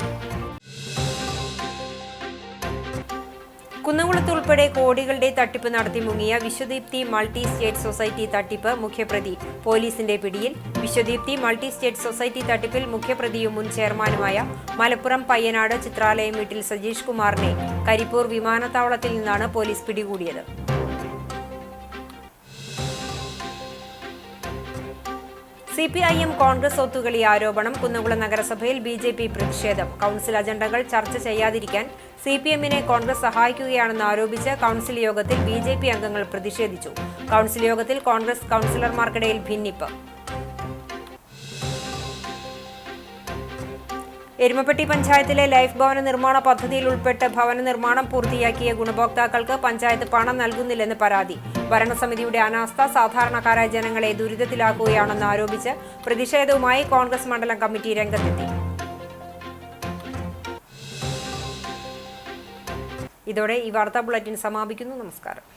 കുന്നംകുളത്ത് ഉൾപ്പെടെ കോടികളുടെ തട്ടിപ്പ് നടത്തി മുങ്ങിയ വിശ്വദീപ്തി മൾട്ടി സ്റ്റേറ്റ് സൊസൈറ്റി തട്ടിപ്പ് മുഖ്യപ്രതി പോലീസിന്റെ പിടിയിൽ. വിശ്വദീപ്തി മൾട്ടി സ്റ്റേറ്റ് സൊസൈറ്റി തട്ടിപ്പിൽ മുഖ്യപ്രതിയും മുൻ ചെയർമാനുമായ മലപ്പുറം പയ്യനാട് ചിത്രാലയം വീട്ടിൽ സജീഷ് കുമാറിനെ കരിപ്പൂർ വിമാനത്താവളത്തിൽ നിന്നാണ് പോലീസ് പിടികൂടിയത്. CPIM കോൺഗ്രസ് ഒത്തുകളി ആരോപണം. കുന്നംകുളം നഗരസഭയിൽ BJP പ്രതിഷേധം. കൗൺസിൽ അജണ്ടകൾ ചർച്ച ചെയ്യാതിരിക്കാൻ CPMനെ കോൺഗ്രസ് സഹായിക്കുകയാണെന്ന് ആരോപിച്ച് കൗൺസിൽ യോഗത്തിൽ BJP അംഗങ്ങൾ പ്രതിഷേധിച്ചു. കൗൺസിൽ യോഗത്തിൽ കോൺഗ്രസ് കൗൺസിലർമാർക്കിടയിൽ ഭിന്നിപ്പ്. എരുമപ്പെട്ടി പഞ്ചായത്തിലെ ലൈഫ് ഭവന നിർമ്മാണ പദ്ധതിയിൽ ഉൾപ്പെട്ട് ഭവന നിർമ്മാണം പൂർത്തിയാക്കിയ ഗുണഭോക്താക്കൾക്ക് പഞ്ചായത്ത് പണം നൽകുന്നില്ലെന്ന് പരാതി. ഭരണസമിതിയുടെ അനാസ്ഥ സാധാരണക്കാരായ ജനങ്ങളെ ദുരിതത്തിലാക്കുകയാണെന്ന് ആരോപിച്ച് പ്രതിഷേധവുമായി കോൺഗ്രസ് മണ്ഡലം കമ്മിറ്റി രംഗത്തെത്തി. ഇതോടെ ഈ വാർത്താ ബുള്ളറ്റിൻ സമാപിക്കുന്നു. നമസ്കാരം.